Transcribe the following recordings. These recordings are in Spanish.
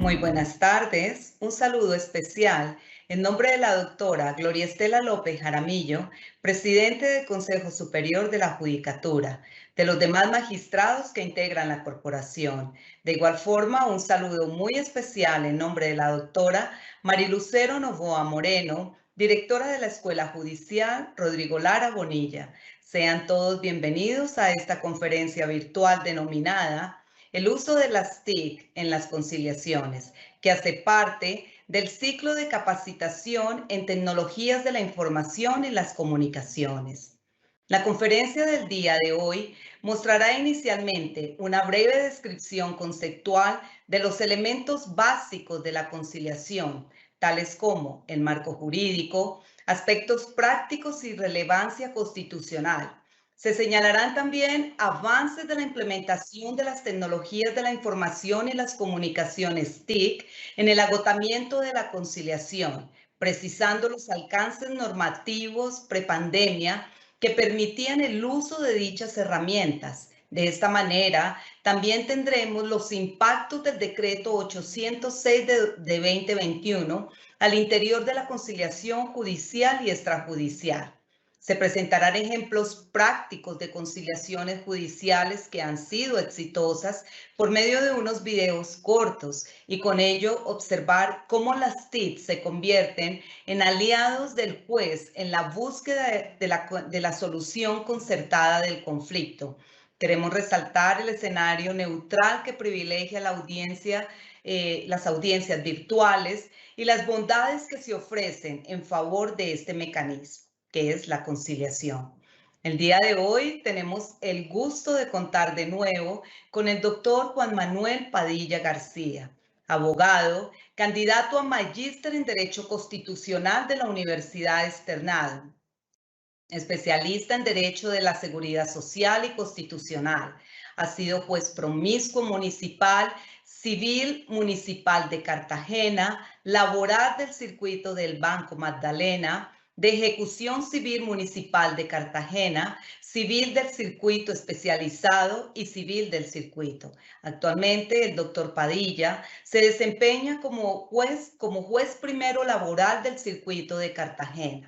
Muy buenas tardes. Un saludo especial en nombre de la doctora Gloria Estela López Jaramillo, presidente del Consejo Superior de la Judicatura, de los demás magistrados que integran la corporación. De igual forma, un saludo muy especial en nombre de la doctora Marilucero Novoa Moreno, directora de la Escuela Judicial Rodrigo Lara Bonilla. Sean todos bienvenidos a esta conferencia virtual denominada el uso de las TIC en las conciliaciones, que hace parte del ciclo de capacitación en tecnologías de la información y las comunicaciones. La conferencia del día de hoy mostrará inicialmente una breve descripción conceptual de los elementos básicos de la conciliación, tales como el marco jurídico, aspectos prácticos y relevancia constitucional. Se señalarán también avances de la implementación de las tecnologías de la información y las comunicaciones TIC en el agotamiento de la conciliación, precisando los alcances normativos prepandemia que permitían el uso de dichas herramientas. De esta manera, también tendremos los impactos del decreto 806 de 2021 al interior de la conciliación judicial y extrajudicial. Se presentarán ejemplos prácticos de conciliaciones judiciales que han sido exitosas por medio de unos videos cortos y con ello observar cómo las TIC se convierten en aliados del juez en la búsqueda de la solución concertada del conflicto. Queremos resaltar el escenario neutral que privilegia la audiencia, las audiencias virtuales y las bondades que se ofrecen en favor de este mecanismo, que es la conciliación. El día de hoy tenemos el gusto de contar de nuevo con el doctor Juan Manuel Padilla García, abogado, candidato a magíster en Derecho Constitucional de la Universidad Externado, especialista en Derecho de la Seguridad Social y Constitucional. Ha sido juez promiscuo municipal, civil municipal de Cartagena, laboral del circuito del Banco Magdalena, de ejecución civil municipal de Cartagena, civil del circuito especializado y civil del circuito. Actualmente el doctor Padilla se desempeña como juez primero laboral del circuito de Cartagena.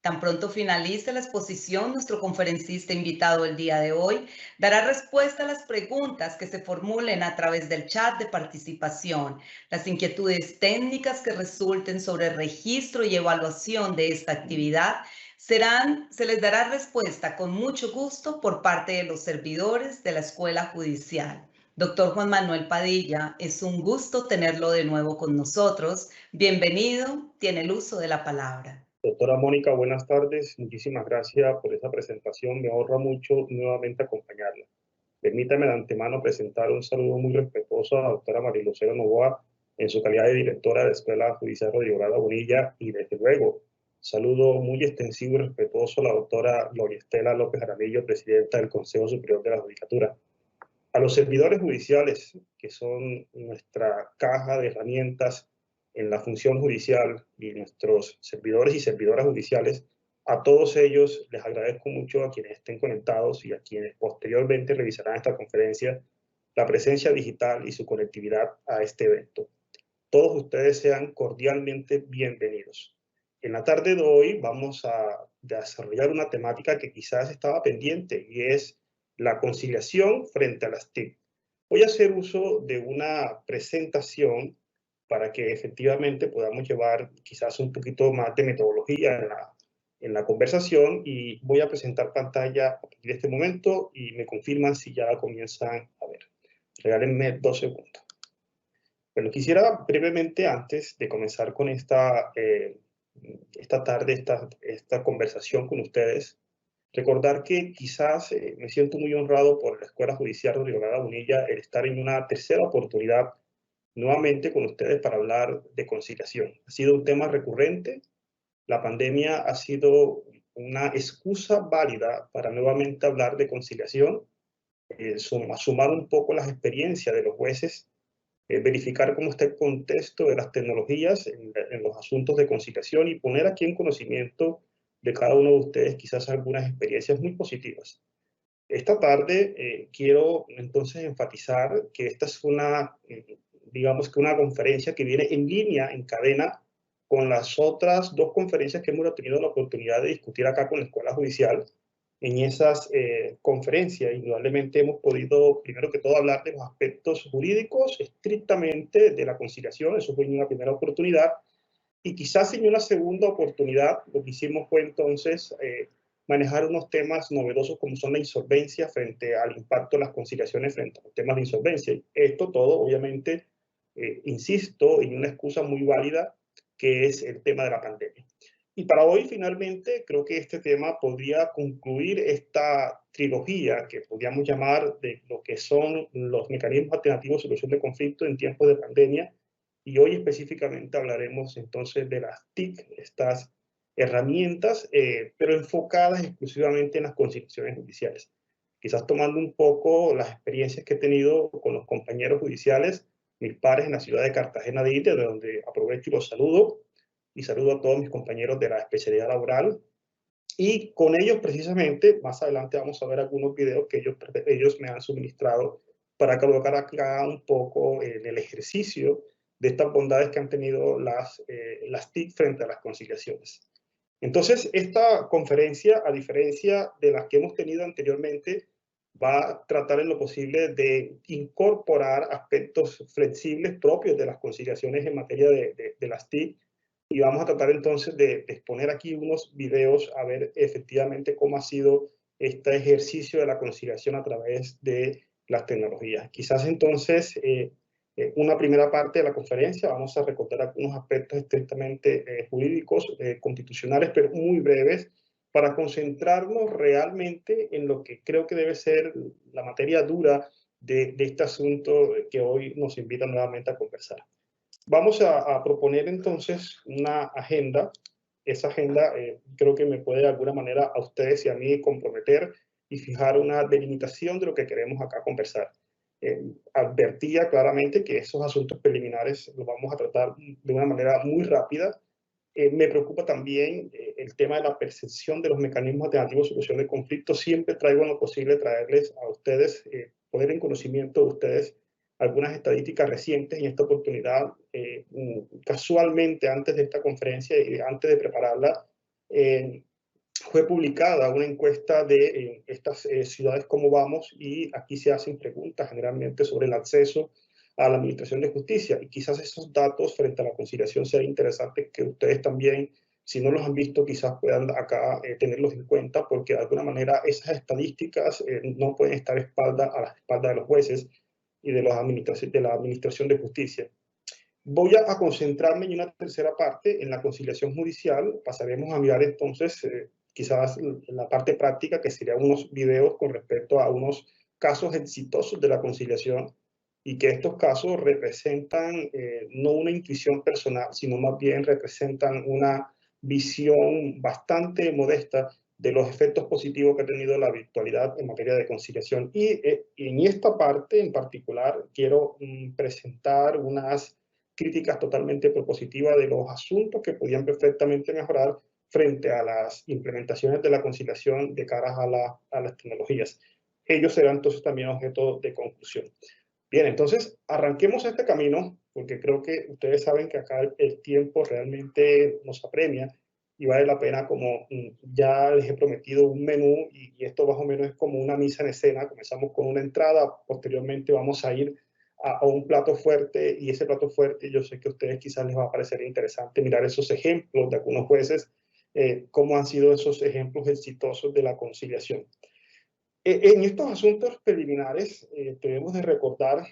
Tan pronto finalice la exposición, nuestro conferencista invitado el día de hoy dará respuesta a las preguntas que se formulen a través del chat de participación. Las inquietudes técnicas que resulten sobre el registro y evaluación de esta actividad se les dará respuesta con mucho gusto por parte de los servidores de la Escuela Judicial. Doctor Juan Manuel Padilla, es un gusto tenerlo de nuevo con nosotros. Bienvenido, tiene el uso de la palabra. Doctora Mónica, buenas tardes. Muchísimas gracias por esa presentación. Me honra mucho nuevamente acompañarla. Permítame de antemano presentar un saludo muy respetuoso a la doctora Marilucero Novoa en su calidad de directora de la Escuela Judicial Rodrigo Lara Bonilla y desde luego saludo muy extensivo y respetuoso a la doctora Gloria Estela López Jaramillo, presidenta del Consejo Superior de la Judicatura. A los servidores judiciales, que son nuestra caja de herramientas en la función judicial, y nuestros servidores y servidoras judiciales, a todos ellos les agradezco mucho, a quienes estén conectados y a quienes posteriormente revisarán esta conferencia, la presencia digital y su conectividad a este evento. Todos ustedes sean cordialmente bienvenidos. En la tarde de hoy vamos a desarrollar una temática que quizás estaba pendiente, y es la conciliación frente a las TIC. Voy a hacer uso de una presentación para que efectivamente podamos llevar quizás un poquito más de metodología en la conversación, y voy a presentar pantalla a partir de este momento y me confirman si ya la comienzan a ver. Regálenme 2 segundos. Bueno, quisiera brevemente, antes de comenzar con esta tarde, esta conversación con ustedes, recordar que quizás me siento muy honrado por la Escuela Judicial Rodrigo Lara Bonilla el estar en una tercera oportunidad nuevamente con ustedes para hablar de conciliación. Ha sido un tema recurrente. La pandemia ha sido una excusa válida para nuevamente hablar de conciliación, sumar un poco las experiencias de los jueces, verificar cómo está el contexto de las tecnologías en los asuntos de conciliación y poner aquí en conocimiento de cada uno de ustedes quizás algunas experiencias muy positivas. Esta tarde quiero entonces enfatizar que esta es una digamos que una conferencia que viene en línea, en cadena, con las otras dos conferencias que hemos tenido la oportunidad de discutir acá con la Escuela Judicial. En esas conferencias, indudablemente hemos podido, primero que todo, hablar de los aspectos jurídicos estrictamente de la conciliación. Eso fue una primera oportunidad. Y quizás en una segunda oportunidad lo que hicimos fue entonces manejar unos temas novedosos como son la insolvencia frente al impacto de las conciliaciones frente a los temas de insolvencia. Esto todo, obviamente, insisto, en una excusa muy válida que es el tema de la pandemia. Y para hoy, finalmente, creo que este tema podría concluir esta trilogía que podríamos llamar de lo que son los mecanismos alternativos de solución de conflictos en tiempos de pandemia. Y hoy específicamente hablaremos entonces de las TIC, estas herramientas, pero enfocadas exclusivamente en las conciliaciones judiciales. Quizás tomando un poco las experiencias que he tenido con los compañeros judiciales, mis pares en la ciudad de Cartagena de Indias, de donde aprovecho y los saludo, y saludo a todos mis compañeros de la especialidad laboral. Y con ellos precisamente, más adelante vamos a ver algunos videos que ellos me han suministrado para colocar acá un poco en el ejercicio de estas bondades que han tenido las TIC frente a las conciliaciones. Entonces, esta conferencia, a diferencia de las que hemos tenido anteriormente, va a tratar en lo posible de incorporar aspectos flexibles propios de las conciliaciones en materia de las TIC, y vamos a tratar entonces de exponer aquí unos videos a ver efectivamente cómo ha sido este ejercicio de la conciliación a través de las tecnologías. Quizás entonces una primera parte de la conferencia vamos a recordar algunos aspectos estrictamente jurídicos, constitucionales, pero muy breves, para concentrarnos realmente en lo que creo que debe ser la materia dura de este asunto que hoy nos invita nuevamente a conversar. Vamos a proponer entonces una agenda. Esa agenda creo que me puede de alguna manera a ustedes y a mí comprometer y fijar una delimitación de lo que queremos acá conversar. Advertía claramente que esos asuntos preliminares los vamos a tratar de una manera muy rápida. Me preocupa también el tema de la percepción de los mecanismos alternativos de solución de conflictos. Siempre traigo en lo posible traerles a ustedes, poner en conocimiento de ustedes algunas estadísticas recientes. En esta oportunidad, casualmente antes de esta conferencia y antes de prepararla, fue publicada una encuesta de estas ciudades cómo vamos, y aquí se hacen preguntas generalmente sobre el acceso a la administración de justicia, y quizás esos datos frente a la conciliación sean interesantes que ustedes también, si no los han visto, quizás puedan acá tenerlos en cuenta, porque de alguna manera esas estadísticas no pueden estar a la espalda de los jueces y de la administración de justicia. Voy a concentrarme en una tercera parte, en la conciliación judicial. Pasaremos a mirar entonces quizás la parte práctica, que serían unos videos con respecto a unos casos exitosos de la conciliación, y que estos casos representan no una intuición personal, sino más bien representan una visión bastante modesta de los efectos positivos que ha tenido la virtualidad en materia de conciliación. Y en esta parte en particular quiero presentar unas críticas totalmente propositivas de los asuntos que podían perfectamente mejorar frente a las implementaciones de la conciliación de cara a las tecnologías. Ellos serán entonces también objeto de conclusión. Bien, entonces arranquemos este camino, porque creo que ustedes saben que acá el tiempo realmente nos apremia y vale la pena, como ya les he prometido, un menú, y esto más o menos es como una misa en escena. Comenzamos con una entrada, posteriormente vamos a ir a un plato fuerte, y ese plato fuerte yo sé que a ustedes quizás les va a parecer interesante mirar esos ejemplos de algunos jueces, cómo han sido esos ejemplos exitosos de la conciliación. En estos asuntos preliminares debemos de recordar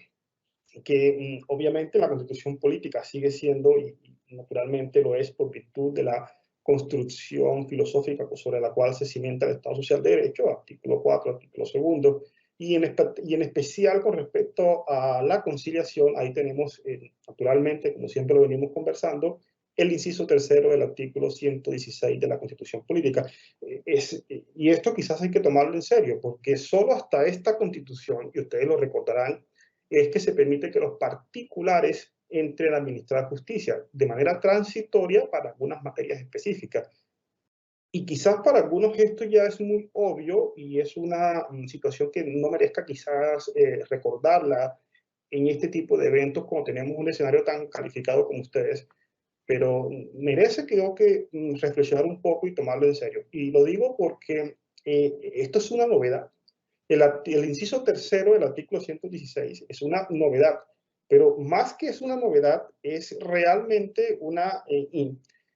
que obviamente la Constitución política sigue siendo, y naturalmente lo es por virtud de la construcción filosófica sobre la cual se cimienta el Estado Social de Derecho, artículo 4, artículo 2, y en especial con respecto a la conciliación, ahí tenemos naturalmente, como siempre lo venimos conversando, el inciso 3 del artículo 116 de la Constitución Política. Y esto quizás hay que tomarlo en serio, porque solo hasta esta Constitución, y ustedes lo recordarán, es que se permite que los particulares entren a administrar justicia de manera transitoria para algunas materias específicas. Y quizás para algunos esto ya es muy obvio y es una situación que no merezca quizás recordarla en este tipo de eventos cuando tenemos un escenario tan calificado como ustedes, pero merece, creo que, reflexionar un poco y tomarlo en serio. Y lo digo porque esto es una novedad. El inciso tercero del artículo 116 es una novedad, pero más que es una novedad, es realmente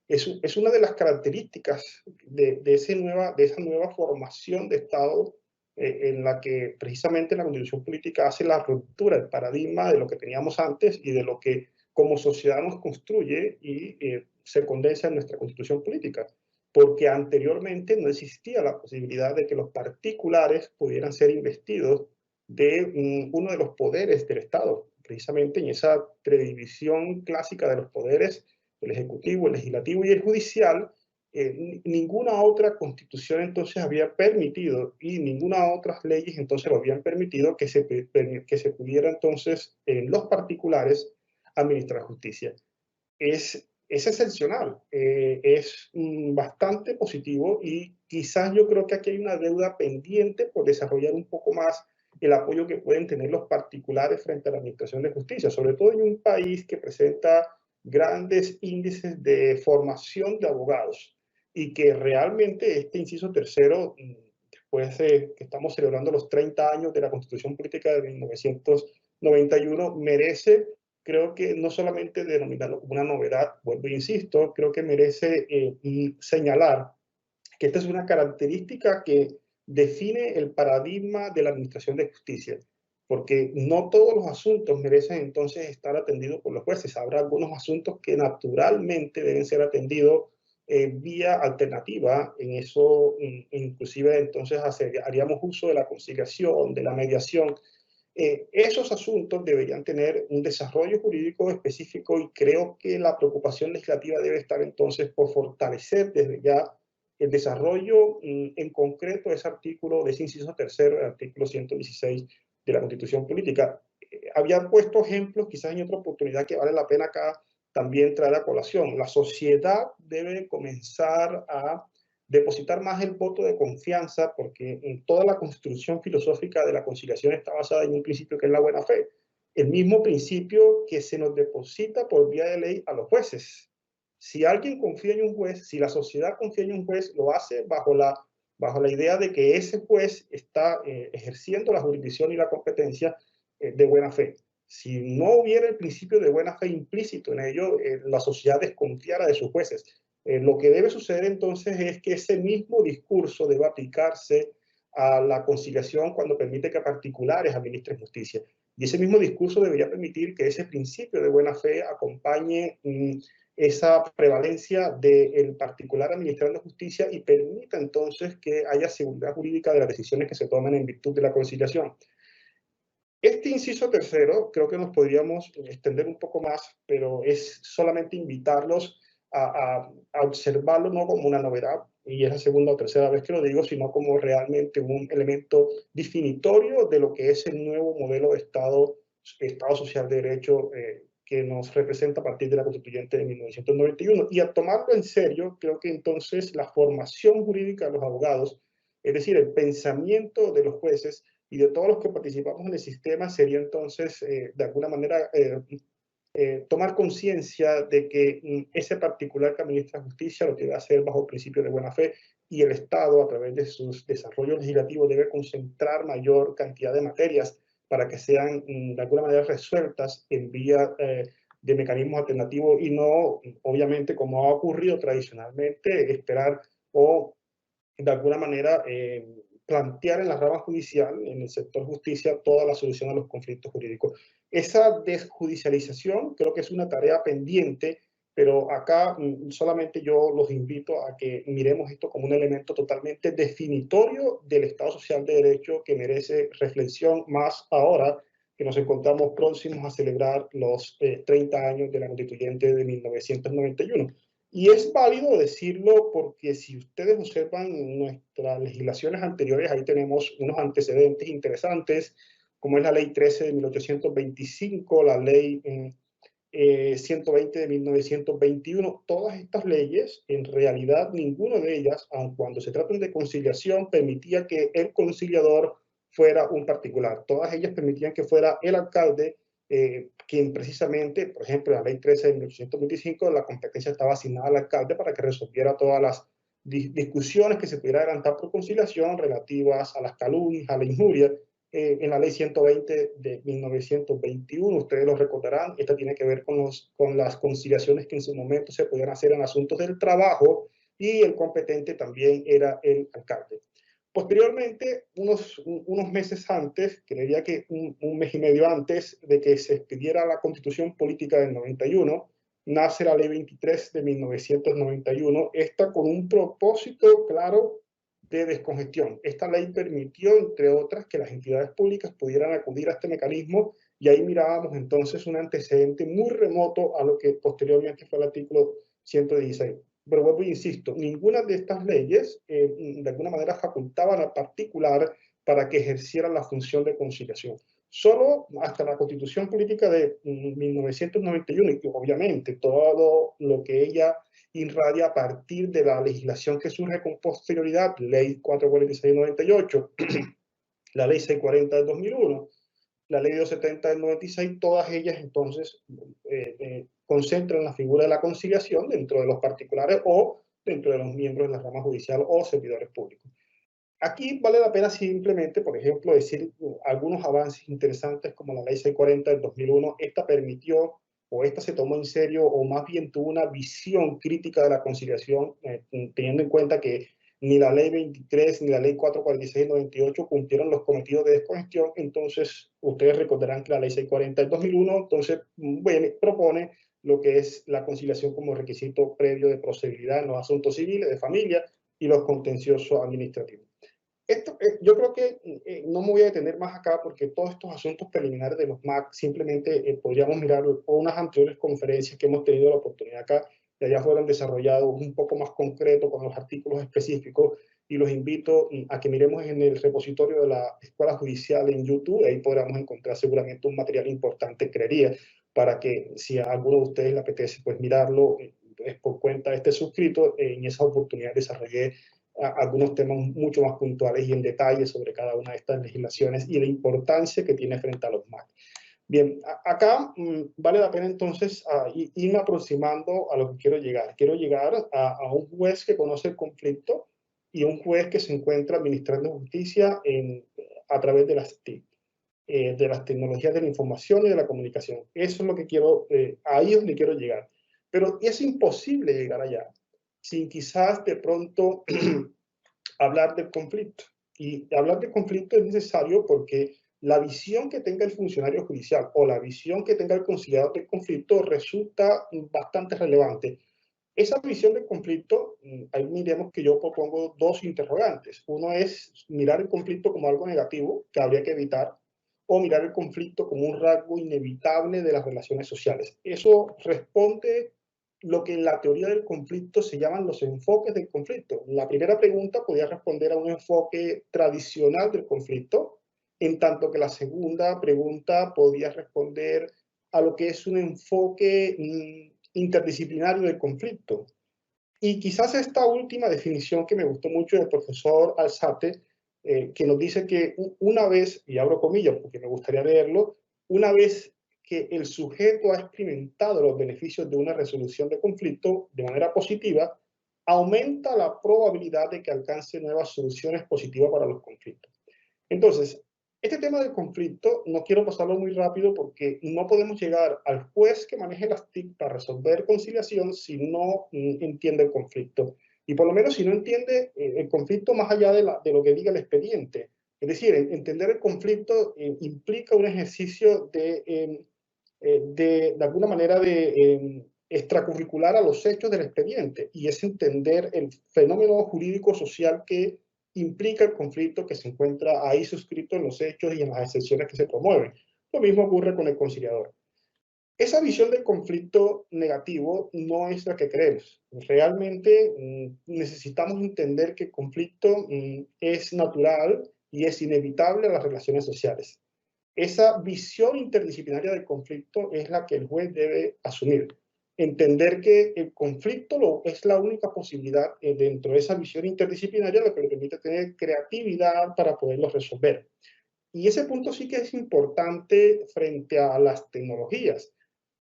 es una de las características de esa nueva formación de Estado en la que precisamente la Constitución Política hace la ruptura, el paradigma de lo que teníamos antes y de lo que como sociedad nos construye y se condensa en nuestra Constitución Política, porque anteriormente no existía la posibilidad de que los particulares pudieran ser investidos de uno de los poderes del Estado, precisamente en esa predivisión clásica de los poderes, el ejecutivo, el legislativo y el judicial. Ninguna otra constitución entonces había permitido y ninguna otras leyes entonces lo habían permitido que se pudiera entonces en los particulares administrar justicia. Es excepcional, es bastante positivo y quizás yo creo que aquí hay una deuda pendiente por desarrollar un poco más el apoyo que pueden tener los particulares frente a la administración de justicia, sobre todo en un país que presenta grandes índices de formación de abogados y que realmente este inciso tercero, después de que estamos celebrando los 30 años de la Constitución Política de 1991, merece, creo que no solamente denominarlo como una novedad, vuelvo e insisto, creo que merece señalar que esta es una característica que define el paradigma de la administración de justicia, porque no todos los asuntos merecen entonces estar atendidos por los jueces. Habrá algunos asuntos que naturalmente deben ser atendidos vía alternativa. En eso, inclusive, entonces haríamos uso de la conciliación, de la mediación. Esos asuntos deberían tener un desarrollo jurídico específico y creo que la preocupación legislativa debe estar entonces por fortalecer desde ya el desarrollo en concreto de ese artículo, de ese inciso tercero del artículo 116 de la Constitución Política. Había puesto ejemplos, quizás en otra oportunidad, que vale la pena acá también traer a colación. La sociedad debe comenzar a depositar más el voto de confianza, porque en toda la construcción filosófica de la conciliación está basada en un principio que es la buena fe, el mismo principio que se nos deposita por vía de ley a los jueces. Si alguien confía en un juez, si la sociedad confía en un juez, lo hace bajo la idea de que ese juez está ejerciendo la jurisdicción y la competencia de buena fe. Si no hubiera el principio de buena fe implícito en ello, la sociedad desconfiara de sus jueces. Lo que debe suceder entonces es que ese mismo discurso debe aplicarse a la conciliación cuando permite que particulares administren justicia. Y ese mismo discurso debería permitir que ese principio de buena fe acompañe esa prevalencia del particular administrando justicia y permita entonces que haya seguridad jurídica de las decisiones que se toman en virtud de la conciliación. Este inciso tercero creo que nos podríamos extender un poco más, pero es solamente invitarlos a observarlo no como una novedad, y es la segunda o tercera vez que lo digo, sino como realmente un elemento definitorio de lo que es el nuevo modelo de Estado social de derecho que nos representa a partir de la Constituyente de 1991. Y a tomarlo en serio, creo que entonces la formación jurídica de los abogados, es decir, el pensamiento de los jueces y de todos los que participamos en el sistema, sería entonces, de alguna manera, tomar conciencia de que ese particular que administra justicia lo debe hacer bajo el principio de buena fe y el Estado, a través de sus desarrollos legislativos, debe concentrar mayor cantidad de materias para que sean de alguna manera resueltas en vía de mecanismos alternativos y no, obviamente, como ha ocurrido tradicionalmente, esperar o de alguna manera plantear en la rama judicial, en el sector justicia, toda la solución a los conflictos jurídicos. Esa desjudicialización creo que es una tarea pendiente, pero acá solamente yo los invito a que miremos esto como un elemento totalmente definitorio del Estado social de derecho que merece reflexión, más ahora que nos encontramos próximos a celebrar los 30 años de la Constituyente de 1991. Y es válido decirlo porque si ustedes observan nuestras legislaciones anteriores, ahí tenemos unos antecedentes interesantes, como es la Ley 13 de 1825, la Ley 120 de 1921. Todas estas leyes, en realidad, ninguna de ellas, aun cuando se tratan de conciliación, permitía que el conciliador fuera un particular. Todas ellas permitían que fuera el alcalde quien precisamente, por ejemplo, en la ley 13 de 1825, la competencia estaba asignada al alcalde para que resolviera todas las discusiones que se pudiera adelantar por conciliación relativas a las calumnias, a la injuria. En la ley 120 de 1921, ustedes lo recordarán, esta tiene que ver con las conciliaciones que en su momento se podían hacer en asuntos del trabajo, y el competente también era el alcalde. Posteriormente, unos meses antes, creería que un mes y medio antes de que se expidiera la Constitución Política del 91, nace la Ley 23 de 1991, esta con un propósito claro de descongestión. Esta ley permitió, entre otras, que las entidades públicas pudieran acudir a este mecanismo, y ahí mirábamos entonces un antecedente muy remoto a lo que posteriormente fue el artículo 116. Pero vuelvo e insisto, ninguna de estas leyes de alguna manera facultaban al particular para que ejerciera la función de conciliación. Solo hasta la Constitución Política de 1991, y obviamente todo lo que ella irradia a partir de la legislación que surge con posterioridad, Ley 446 de 98, la Ley 640 del 2001, la Ley 270 del 96, todas ellas entonces concentran la figura de la conciliación dentro de los particulares o dentro de los miembros de la rama judicial o servidores públicos. Aquí vale la pena simplemente, por ejemplo, decir algunos avances interesantes como la Ley 640 del 2001. Esta permitió, o esta se tomó en serio, o más bien tuvo una visión crítica de la conciliación, teniendo en cuenta que ni la Ley 23 ni la Ley 446 del 98 cumplieron los cometidos de descongestión. Entonces, ustedes recordarán que la Ley 640 del 2001, entonces, bueno, propone lo que es la conciliación como requisito previo de procedibilidad en los asuntos civiles, de familia y los contenciosos administrativos. Yo creo que no me voy a detener más acá, porque todos estos asuntos preliminares de los MAC simplemente podríamos mirar unas anteriores conferencias que hemos tenido la oportunidad acá, y allá fueron desarrollados un poco más concreto con los artículos específicos, y los invito a que miremos en el repositorio de la Escuela Judicial en YouTube. Ahí podremos encontrar seguramente un material importante, creería, para que si a alguno de ustedes le apetece pues mirarlo, es por cuenta de este suscrito. En esa oportunidad desarrollé algunos temas mucho más puntuales y en detalle sobre cada una de estas legislaciones y la importancia que tiene frente a los MAC. Bien, acá vale la pena entonces irme aproximando a lo que quiero llegar. Quiero llegar a un juez que conoce el conflicto y un juez que se encuentra administrando justicia a través de las TIC, de las tecnologías de la información y de la comunicación. Eso es lo que quiero, ahí es donde quiero llegar. Pero es imposible llegar allá sin quizás de pronto hablar del conflicto. Y hablar del conflicto es necesario porque la visión que tenga el funcionario judicial o la visión que tenga el conciliador del conflicto resulta bastante relevante. Esa visión del conflicto, ahí miremos que yo propongo dos interrogantes. Uno es mirar el conflicto como algo negativo que habría que evitar, o mirar el conflicto como un rasgo inevitable de las relaciones sociales. Eso responde lo que en la teoría del conflicto se llaman los enfoques del conflicto. La primera pregunta podría responder a un enfoque tradicional del conflicto, en tanto que la segunda pregunta podría responder a lo que es un enfoque interdisciplinario del conflicto. Y quizás esta última definición que me gustó mucho del profesor Alzate, que nos dice que una vez, y abro comillas porque me gustaría leerlo, una vez que el sujeto ha experimentado los beneficios de una resolución de conflicto de manera positiva, aumenta la probabilidad de que alcance nuevas soluciones positivas para los conflictos. Entonces, este tema del conflicto no quiero pasarlo muy rápido, porque no podemos llegar al juez que maneje las TIC para resolver conciliación si no entiende el conflicto. Y por lo menos si no entiende el conflicto más allá de lo que diga el expediente. Es decir, entender el conflicto implica un ejercicio de alguna manera de extracurricular a los hechos del expediente, y es entender el fenómeno jurídico-social que implica el conflicto que se encuentra ahí suscrito en los hechos y en las excepciones que se promueven. Lo mismo ocurre con el conciliador. Esa visión del conflicto negativo no es la que creemos. Realmente necesitamos entender que el conflicto es natural y es inevitable a las relaciones sociales. Esa visión interdisciplinaria del conflicto es la que el juez debe asumir. Entender que el conflicto es la única posibilidad dentro de esa visión interdisciplinaria, lo que le permite tener creatividad para poderlo resolver. Y ese punto sí que es importante frente a las tecnologías,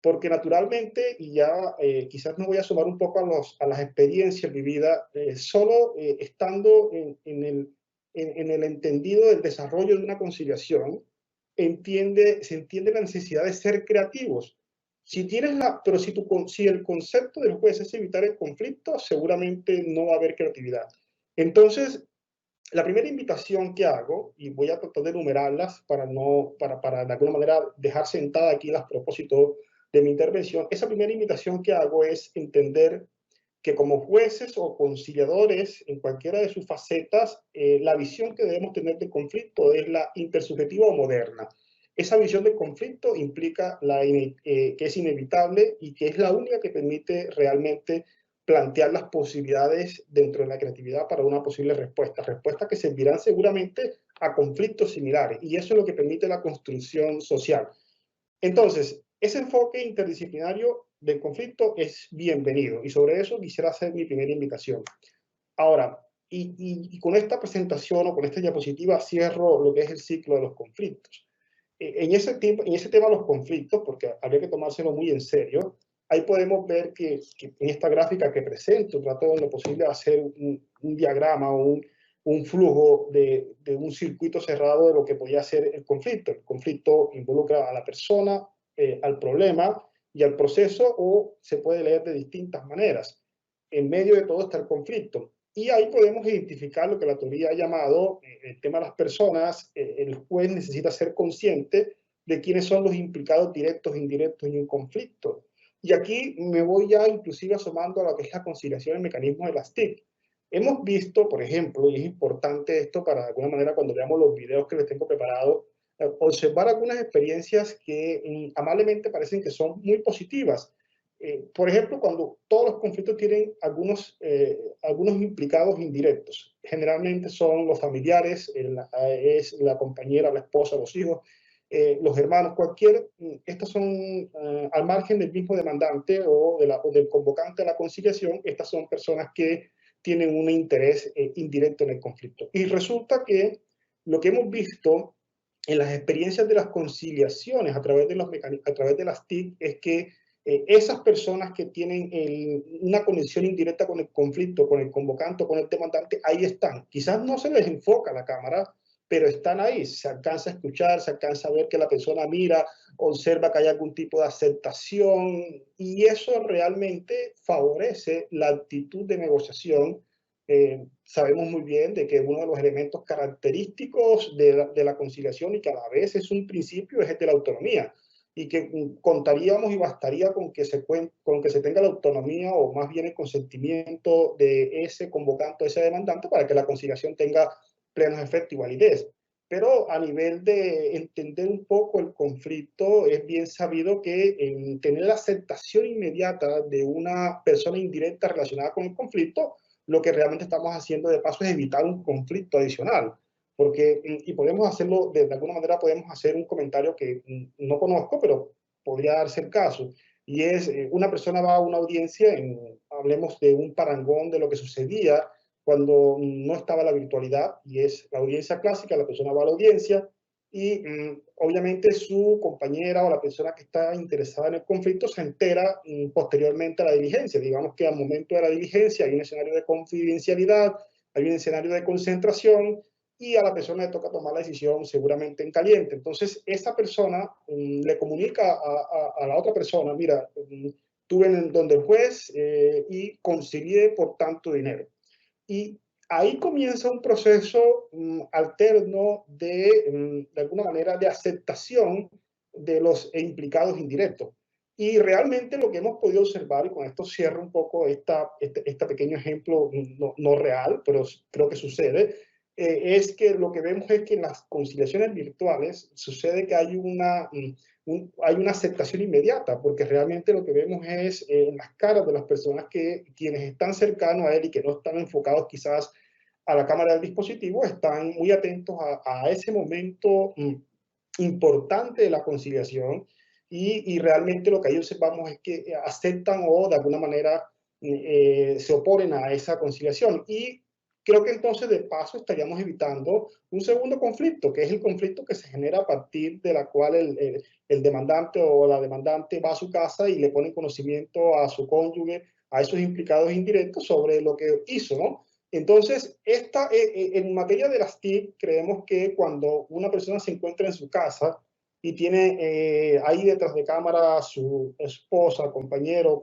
porque naturalmente, y ya quizás me voy a sumar un poco a las experiencias vividas, solo estando en el entendido del desarrollo de una conciliación, se entiende la necesidad de ser creativos. Pero si el concepto del juez es evitar el conflicto, seguramente no va a haber creatividad. Entonces, la primera invitación que hago, y voy a tratar de enumerarlas para de alguna manera dejar sentada aquí las propósitos de mi intervención, esa primera invitación que hago es entender que como jueces o conciliadores, en cualquiera de sus facetas, la visión que debemos tener del conflicto es la intersubjetiva o moderna. Esa visión del conflicto implica que es inevitable y que es la única que permite realmente plantear las posibilidades dentro de la creatividad para una posible respuesta, respuestas que servirán seguramente a conflictos similares, y eso es lo que permite la construcción social. Entonces, ese enfoque interdisciplinario del conflicto es bienvenido, y sobre eso quisiera hacer mi primera invitación. Ahora, y con esta presentación o con esta diapositiva cierro lo que es el ciclo de los conflictos. En ese tema de los conflictos, porque habría que tomárselo muy en serio, ahí podemos ver que en esta gráfica que presento, trato en lo posible de hacer un diagrama o un flujo de un circuito cerrado de lo que podría ser el conflicto. El conflicto involucra a la persona, al problema y al proceso, o se puede leer de distintas maneras. En medio de todo está el conflicto. Y ahí podemos identificar lo que la teoría ha llamado el tema de las personas. El juez necesita ser consciente de quiénes son los implicados directos e indirectos en un conflicto. Y aquí me voy ya inclusive asomando a lo que es la conciliación del mecanismo de las TIC. Hemos visto, por ejemplo, y es importante esto para de alguna manera cuando veamos los videos que les tengo preparados, observar algunas experiencias que amablemente parecen que son muy positivas. Por ejemplo, cuando todos los conflictos tienen algunos implicados indirectos, generalmente son los familiares, es la compañera, la esposa, los hijos, los hermanos, estos son al margen del mismo demandante o del convocante a la conciliación, estas son personas que tienen un interés indirecto en el conflicto. Y resulta que lo que hemos visto en las experiencias de las conciliaciones a través de las TIC es que esas personas que tienen una conexión indirecta con el conflicto, con el convocante, con el demandante, ahí están. Quizás no se les enfoca la cámara, pero están ahí. Se alcanza a escuchar, se alcanza a ver que la persona mira, observa que hay algún tipo de aceptación, y eso realmente favorece la actitud de negociación. Sabemos muy bien de que uno de los elementos característicos de la conciliación, y que a la vez es un principio, es el de la autonomía, y que contaríamos y bastaría con que se tenga la autonomía, o más bien el consentimiento de ese convocante, de ese demandante, para que la conciliación tenga plenos efectos y validez. Pero a nivel de entender un poco el conflicto, es bien sabido que tener la aceptación inmediata de una persona indirecta relacionada con el conflicto, lo que realmente estamos haciendo de paso es evitar un conflicto adicional. Y podemos hacerlo, de alguna manera podemos hacer un comentario que no conozco, pero podría darse el caso. Y es, una persona va a una audiencia, hablemos de un parangón de lo que sucedía cuando no estaba la virtualidad, y es la audiencia clásica. La persona va a la audiencia y obviamente su compañera o la persona que está interesada en el conflicto se entera posteriormente a la diligencia. Digamos que al momento de la diligencia hay un escenario de confidencialidad, hay un escenario de concentración, y a la persona le toca tomar la decisión seguramente en caliente. Entonces esa persona le comunica a la otra persona: mira, estuve donde el juez y concilié por tanto dinero. Y ahí comienza un proceso alterno de alguna manera, de aceptación de los implicados indirectos. Y realmente lo que hemos podido observar, y con esto cierro un poco este pequeño ejemplo no real, pero creo que sucede, es que lo que vemos es que en las conciliaciones virtuales sucede que hay hay una aceptación inmediata, porque realmente lo que vemos es en las caras de las personas quienes están cercanos a él y que no están enfocados quizás a la cámara del dispositivo, están muy atentos a ese momento importante de la conciliación, y realmente lo que ahí observamos es que aceptan o de alguna manera se oponen a esa conciliación. Y creo que entonces de paso estaríamos evitando un segundo conflicto, que es el conflicto que se genera a partir de la cual el demandante o la demandante va a su casa y le pone conocimiento a su cónyuge, a esos implicados indirectos sobre lo que hizo, ¿no? Entonces, en materia de las TIC, creemos que cuando una persona se encuentra en su casa y tiene ahí detrás de cámara a su esposa, compañero,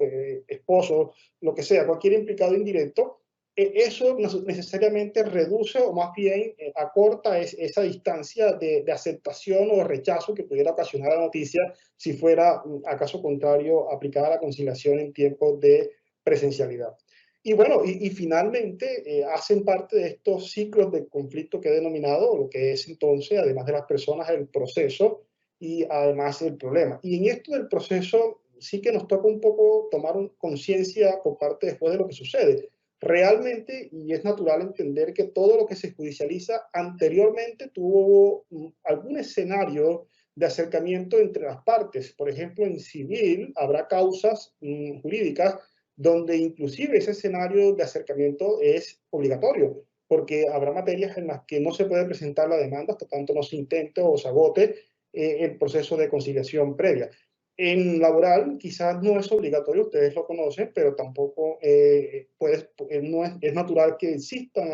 esposo, lo que sea, cualquier implicado indirecto, eso necesariamente reduce o más bien acorta esa distancia de aceptación o rechazo que pudiera ocasionar la noticia si fuera, acaso contrario, aplicada la conciliación en tiempos de presencialidad. Y bueno, y finalmente hacen parte de estos ciclos de conflicto que he denominado, lo que es entonces, además de las personas, el proceso y además el problema. Y en esto del proceso sí que nos toca un poco tomar conciencia por parte después de lo que sucede. Realmente, y es natural entender que todo lo que se judicializa anteriormente tuvo algún escenario de acercamiento entre las partes. Por ejemplo, en civil habrá causas jurídicas donde inclusive ese escenario de acercamiento es obligatorio, porque habrá materias en las que no se puede presentar la demanda hasta tanto no se intente o se agote el proceso de conciliación previa. En laboral quizás no es obligatorio, ustedes lo conocen, pero tampoco no es natural que existan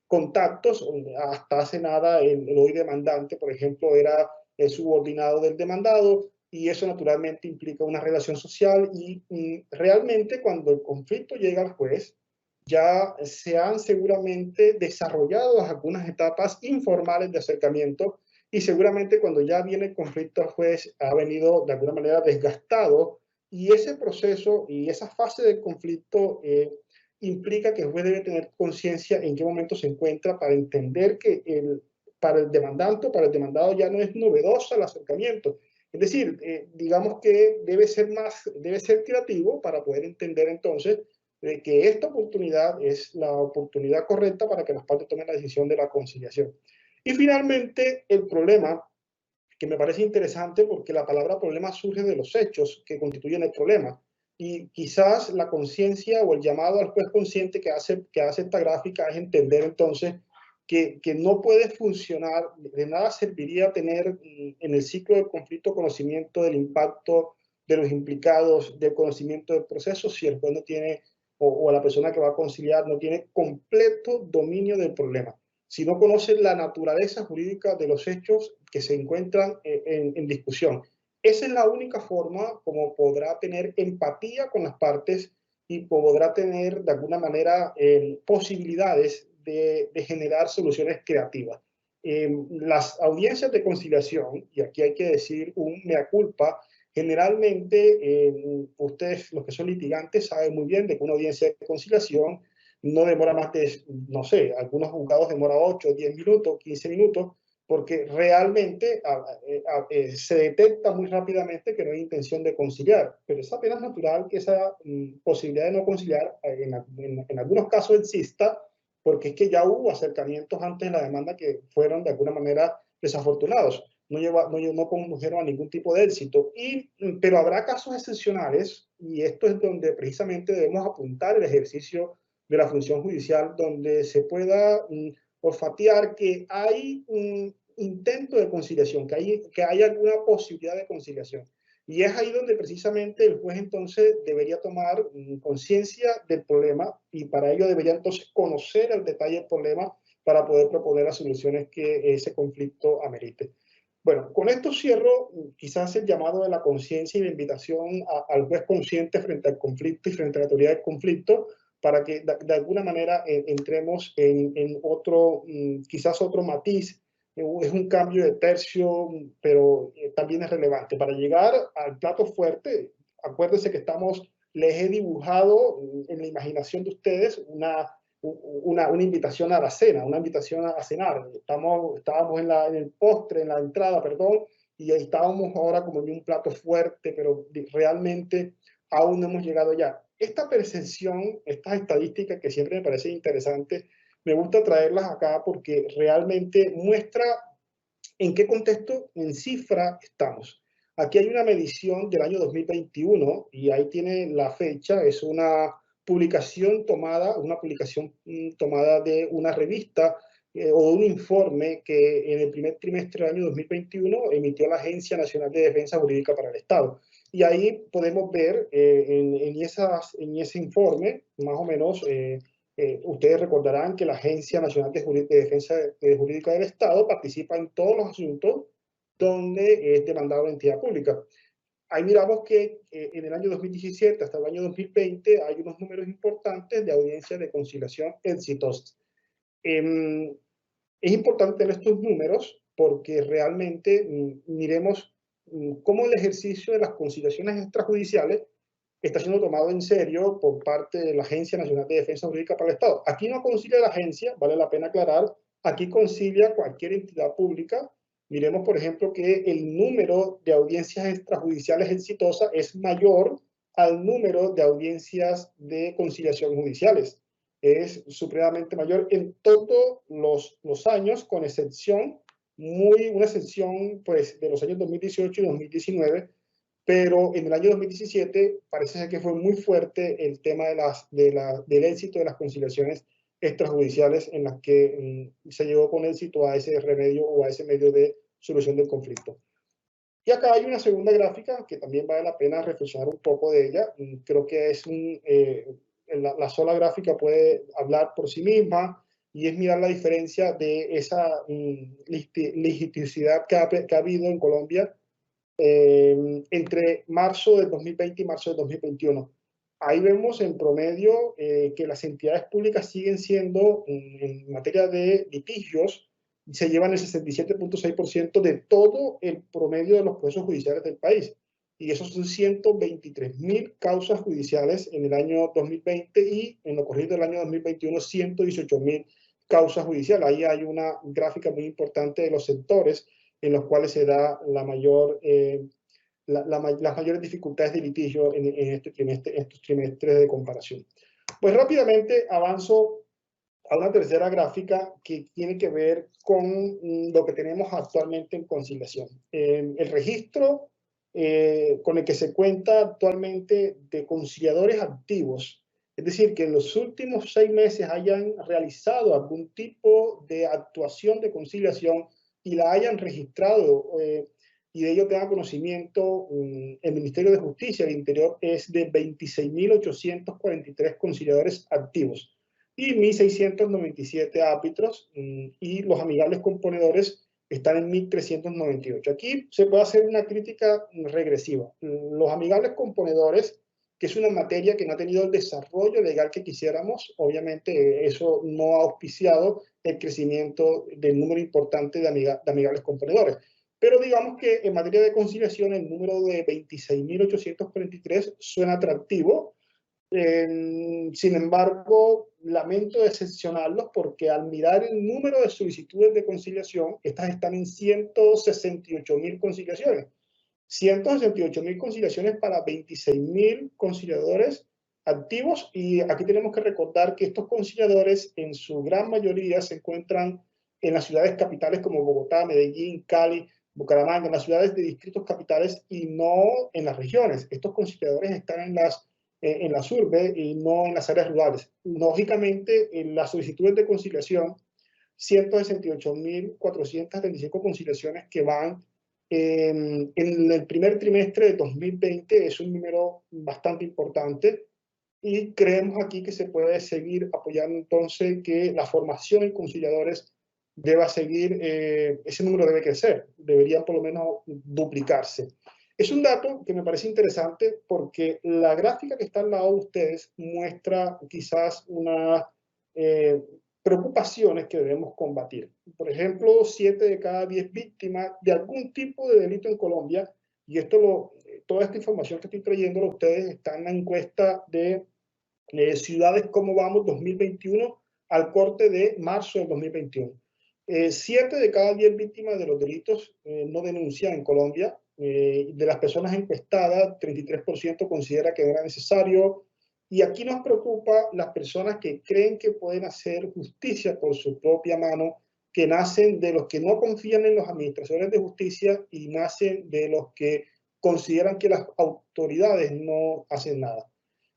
contactos. Hasta hace nada el hoy demandante, por ejemplo, era el subordinado del demandado, y eso naturalmente implica una relación social y realmente cuando el conflicto llega al juez, ya se han seguramente desarrollado algunas etapas informales de acercamiento y seguramente cuando ya viene el conflicto al juez ha venido de alguna manera desgastado y ese proceso y esa fase del conflicto implica que el juez debe tener conciencia en qué momento se encuentra para entender que para el demandante o para el demandado ya no es novedoso el acercamiento. Es decir, digamos que debe ser creativo para poder entender entonces que esta oportunidad es la oportunidad correcta para que las partes tomen la decisión de la conciliación. Y finalmente, el problema, que me parece interesante porque la palabra problema surge de los hechos que constituyen el problema. Y quizás la conciencia o el llamado al juez consciente que hace esta gráfica es entender entonces que no puede funcionar, de nada serviría tener en el ciclo del conflicto conocimiento del impacto de los implicados, del conocimiento del proceso, si el juez no tiene, o la persona que va a conciliar no tiene completo dominio del problema, si no conoce la naturaleza jurídica de los hechos que se encuentran en discusión. Esa es la única forma como podrá tener empatía con las partes y podrá tener de alguna manera posibilidades de generar soluciones creativas. Las audiencias de conciliación, y aquí hay que decir un mea culpa, generalmente ustedes, los que son litigantes, saben muy bien de que una audiencia de conciliación no demora más de, no sé, algunos juzgados demora 8, 10 minutos, 15 minutos, porque realmente se detecta muy rápidamente que no hay intención de conciliar, pero es apenas natural que esa posibilidad de no conciliar en algunos casos exista, porque es que ya hubo acercamientos antes de la demanda que fueron de alguna manera desafortunados, no condujeron a ningún tipo de éxito, pero habrá casos excepcionales, y esto es donde precisamente debemos apuntar el ejercicio de la función judicial, donde se pueda olfatear que hay un intento de conciliación, que hay alguna posibilidad de conciliación. Y es ahí donde precisamente el juez entonces debería tomar conciencia del problema y para ello debería entonces conocer el detalle del problema para poder proponer las soluciones que ese conflicto amerite. Bueno, con esto cierro quizás el llamado de la conciencia y la invitación al juez consciente frente al conflicto y frente a la teoría del conflicto, para que de alguna manera entremos en otro, quizás otro matiz. Es un cambio de tercio, pero también es relevante. Para llegar al plato fuerte, acuérdense que les he dibujado en la imaginación de ustedes una invitación a la cena, una invitación a cenar. Estábamos en el postre, en la entrada, perdón, y ahí estábamos ahora como en un plato fuerte, pero realmente aún no hemos llegado ya. Esta percepción, estas estadísticas que siempre me parece interesante, me gusta traerlas acá porque realmente muestra en qué contexto en cifra estamos. Aquí hay una medición del año 2021 y ahí tiene la fecha, es una publicación tomada, tomada de una revista o de un informe que en el primer trimestre del año 2021 emitió la Agencia Nacional de Defensa Jurídica para el Estado. Y ahí podemos ver en ese informe, más o menos, ustedes recordarán que la Agencia Nacional de Defensa Jurídica del Estado participa en todos los asuntos donde es demandada una entidad pública. Ahí miramos que en el año 2017 hasta el año 2020 hay unos números importantes de audiencias de conciliación exitosas. Es importante tener estos números porque realmente miremos cómo el ejercicio de las conciliaciones extrajudiciales está siendo tomado en serio por parte de la Agencia Nacional de Defensa Jurídica para el Estado. Aquí no concilia la agencia, vale la pena aclarar, aquí concilia cualquier entidad pública. Miremos, por ejemplo, que el número de audiencias extrajudiciales exitosas es mayor al número de audiencias de conciliación judiciales. Es supremamente mayor en todos los años, con excepción, una excepción pues, de los años 2018 y 2019, pero en el año 2017 parece ser que fue muy fuerte el tema del éxito de las conciliaciones extrajudiciales en las que se llegó con éxito a ese remedio o a ese medio de solución del conflicto. Y acá hay una segunda gráfica que también vale la pena reflexionar un poco de ella. Creo que es la sola gráfica puede hablar por sí misma y es mirar la diferencia de esa litigiosidad que ha habido en Colombia entre marzo del 2020 y marzo del 2021. Ahí vemos en promedio que las entidades públicas siguen siendo, en materia de litigios, se llevan el 67.6% de todo el promedio de los procesos judiciales del país. Y esos son 123.000 causas judiciales en el año 2020 y en lo corrido del año 2021, 118.000 causas judiciales. Ahí hay una gráfica muy importante de los sectores en los cuales se da las mayores dificultades de litigio en estos trimestres de comparación. Pues rápidamente avanzo a una tercera gráfica que tiene que ver con lo que tenemos actualmente en conciliación. El registro con el que se cuenta actualmente de conciliadores activos, es decir, que en los últimos 6 meses hayan realizado algún tipo de actuación de conciliación y la hayan registrado y de ello tenga conocimiento el Ministerio de Justicia del Interior, es de 26.843 conciliadores activos y 1.697 árbitros, y los amigables componedores están en 1.398. Aquí se puede hacer una crítica regresiva. Los amigables componedores, que es una materia que no ha tenido el desarrollo legal que quisiéramos, obviamente eso no ha auspiciado el crecimiento del número importante de amigables componedores. Pero digamos que en materia de conciliación el número de 26.843 suena atractivo. Sin embargo, lamento decepcionarlos porque al mirar el número de solicitudes de conciliación, estas están en 168.000 conciliaciones. 168.000 conciliaciones para 26.000 conciliadores activos, y aquí tenemos que recordar que estos conciliadores en su gran mayoría se encuentran en las ciudades capitales como Bogotá, Medellín, Cali, Bucaramanga, en las ciudades de distritos capitales y no en las regiones. Estos conciliadores están en las urbes y no en las áreas rurales. Lógicamente, en las solicitudes de conciliación, 168.435 conciliaciones que van en el primer trimestre de 2020 es un número bastante importante y creemos aquí que se puede seguir apoyando entonces que la formación en conciliadores deba seguir, ese número debe crecer, deberían por lo menos duplicarse. Es un dato que me parece interesante porque la gráfica que está al lado de ustedes muestra quizás unas preocupaciones que debemos combatir. Por ejemplo, 7 de cada 10 víctimas de algún tipo de delito en Colombia, y toda esta información que estoy trayendo a ustedes está en la encuesta de Ciudades Cómo Vamos 2021 al corte de marzo del 2021. 7 de cada 10 víctimas de los delitos no denuncian en Colombia. De las personas encuestadas, 33% considera que no era necesario. Y aquí nos preocupa las personas que creen que pueden hacer justicia por su propia mano, que nacen de los que no confían en los administradores de justicia y nacen de los que consideran que las autoridades no hacen nada.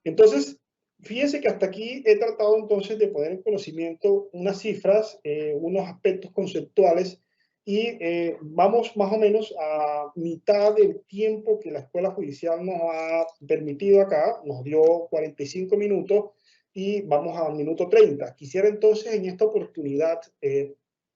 Entonces, Fíjense que hasta aquí he tratado entonces de poner en conocimiento unas cifras, unos aspectos conceptuales y vamos más o menos a mitad del tiempo que la Escuela Judicial nos ha permitido acá, nos dio 45 minutos y vamos al minuto 30. Quisiera entonces en esta oportunidad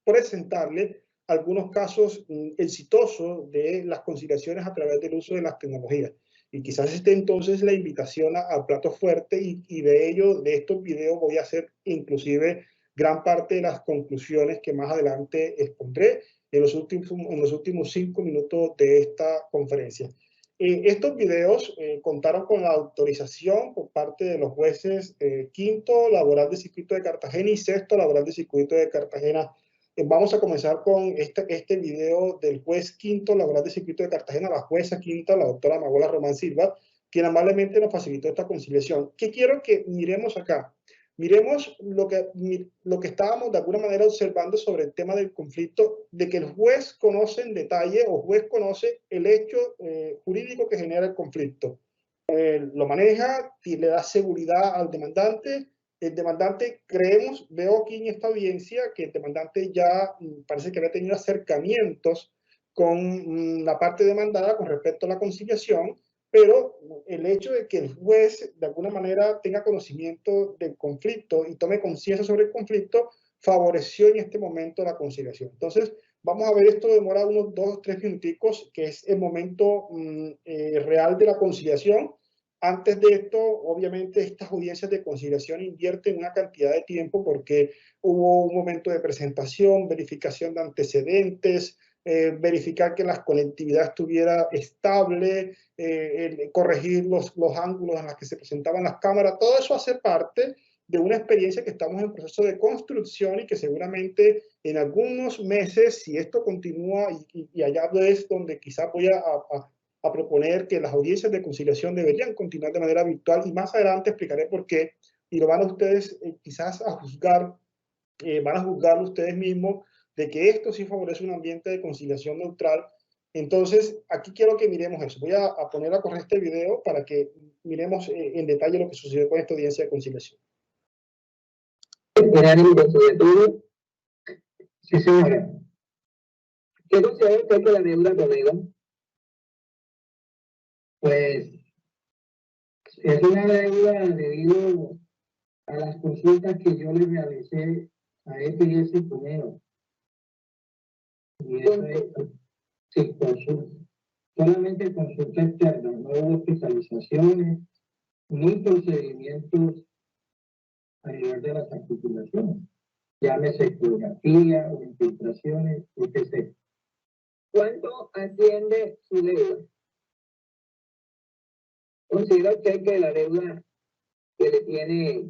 presentarle algunos casos exitosos de las conciliaciones a través del uso de las tecnologías. Y quizás esté entonces la invitación a plato fuerte y de ello, de estos videos, voy a hacer inclusive gran parte de las conclusiones que más adelante expondré en los últimos 5 minutos de esta conferencia. Estos videos contaron con la autorización por parte de los jueces quinto laboral de circuito de Cartagena y sexto laboral de circuito de Cartagena. Vamos a comenzar con este video del juez quinto laboral de circuito de Cartagena, la jueza quinta, la doctora Magola Román Silva, quien amablemente nos facilitó esta conciliación. ¿Qué quiero que miremos acá? Miremos lo que estábamos de alguna manera observando sobre el tema del conflicto, de que el juez conoce en detalle o juez conoce el hecho jurídico que genera el conflicto. Lo maneja y le da seguridad al demandante. El demandante, veo aquí en esta audiencia que el demandante ya parece que había tenido acercamientos con la parte demandada con respecto a la conciliación, pero el hecho de que el juez de alguna manera tenga conocimiento del conflicto y tome conciencia sobre el conflicto favoreció en este momento la conciliación. Entonces, vamos a ver, esto demora unos 2 o 3 minuticos, que es el momento real de la conciliación. Antes de esto, obviamente, estas audiencias de conciliación invierten una cantidad de tiempo porque hubo un momento de presentación, verificación de antecedentes, verificar que la conectividad estuviera estable, corregir los ángulos en los que se presentaban las cámaras. Todo eso hace parte de una experiencia que estamos en proceso de construcción y que seguramente en algunos meses, si esto continúa, y allá es donde quizás voy a proponer que las audiencias de conciliación deberían continuar de manera virtual, y más adelante explicaré por qué, y lo van a ustedes quizás a juzgar, van a juzgar ustedes mismos de que esto sí favorece un ambiente de conciliación neutral. Entonces, aquí quiero que miremos eso. Voy a poner a correr este video para que miremos en detalle lo que sucedió con esta audiencia de conciliación. Sí, señora. ¿Qué considera usted que la deuda Toledo? Pues es una deuda debido a las consultas que yo le realicé a EPS Toledo. Y eso es, sí, consulta. Solamente consulta externa, no hubo hospitalizaciones ni procedimientos a nivel de las articulaciones. Llámese ecografía o infiltraciones, etc. ¿Cuánto asciende su deuda? ¿Considera usted que la deuda que le tiene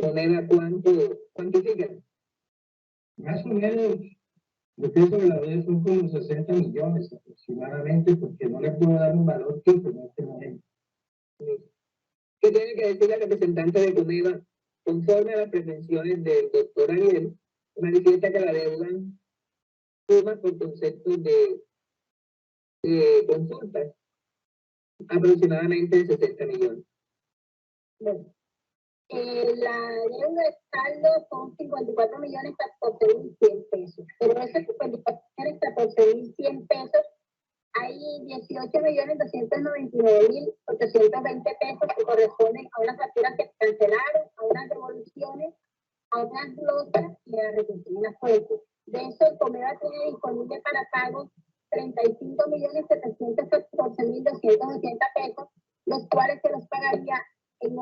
Moneda cuántifica? Más o menos, lo que eso de la deuda son como 60 millones aproximadamente, porque no le puedo dar un valor fijo en este momento. ¿Qué tiene que decir la representante de Comeva? Conforme a las pretensiones del doctor Ariel, manifiesta que la deuda suma por conceptos de consultas aproximadamente de 60 millones. Bueno, la deuda de saldo son 54.014.100 pesos, pero esos 54.014.100 pesos hay 18.299.820 pesos que corresponden a unas facturas que se cancelaron, a unas devoluciones, a unas glosas y a retención de fuentes. De eso, el Comeva tiene disponible para pago 35.714.280 pesos, los cuales se los pagaría en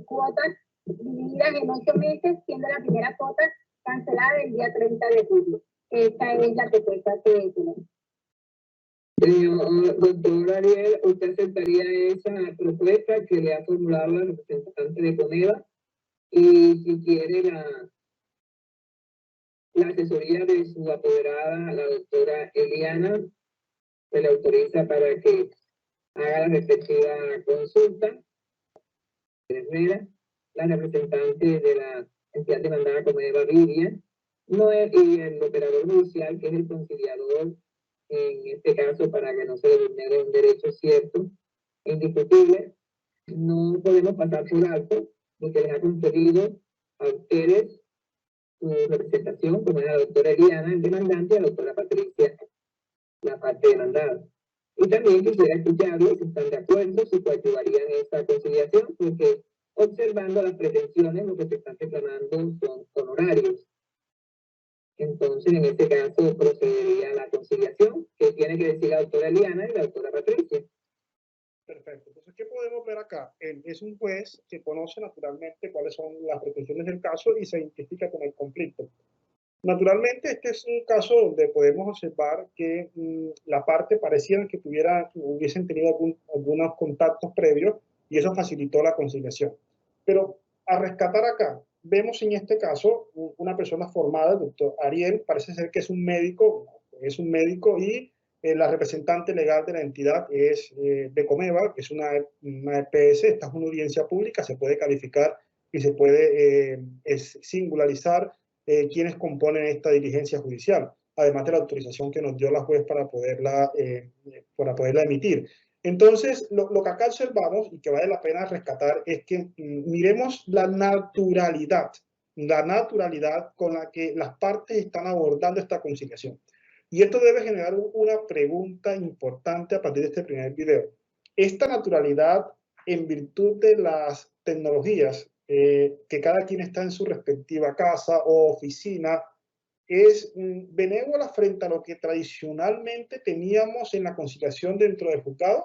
cuotas divididas en 8 meses, siendo la primera cuota cancelada el día 30 de julio. Esta es la propuesta que tenemos. Doctor Ariel, ¿usted aceptaría esa propuesta que le ha formulado la representante de Comeva? Y si quiere la asesoría de su apoderada, la doctora Eliana, se le autoriza para que haga la respectiva consulta. La representante de la entidad demandada Comeva, Vivian, y el operador judicial, que es el conciliador, en este caso, para que no se le vulnere un derecho cierto e indiscutible, no podemos pasar por alto de que les ha concedido a ustedes su representación, como es la doctora Eliana, el demandante, y la doctora Patricia, la parte demandada. Y también quisiera escucharlos si están de acuerdo, si coadyuvarían esta conciliación, porque observando las pretensiones, lo que se están reclamando son honorarios. Entonces, en este caso, procedería la conciliación, que tiene que decir la doctora Eliana y la doctora Patricia. Perfecto. Entonces, ¿qué podemos ver acá? Es un juez que conoce naturalmente cuáles son las pretensiones del caso y se identifica con el conflicto. Naturalmente, este es un caso donde podemos observar que la parte pareciera que hubiesen tenido algunos contactos previos y eso facilitó la conciliación. Pero a rescatar acá, vemos en este caso una persona formada, el doctor Ariel, parece ser que es un médico y la representante legal de la entidad es Becomeva, que es una EPS, esta es una audiencia pública, se puede calificar y se puede singularizar quienes componen esta diligencia judicial, además de la autorización que nos dio la juez para poderla emitir. Entonces, lo que acá observamos y que vale la pena rescatar es que miremos la naturalidad con la que las partes están abordando esta conciliación. Y esto debe generar una pregunta importante a partir de este primer video. Esta naturalidad, en virtud de las tecnologías, que cada quien está en su respectiva casa o oficina, es benévola frente a lo que tradicionalmente teníamos en la conciliación dentro del juzgado.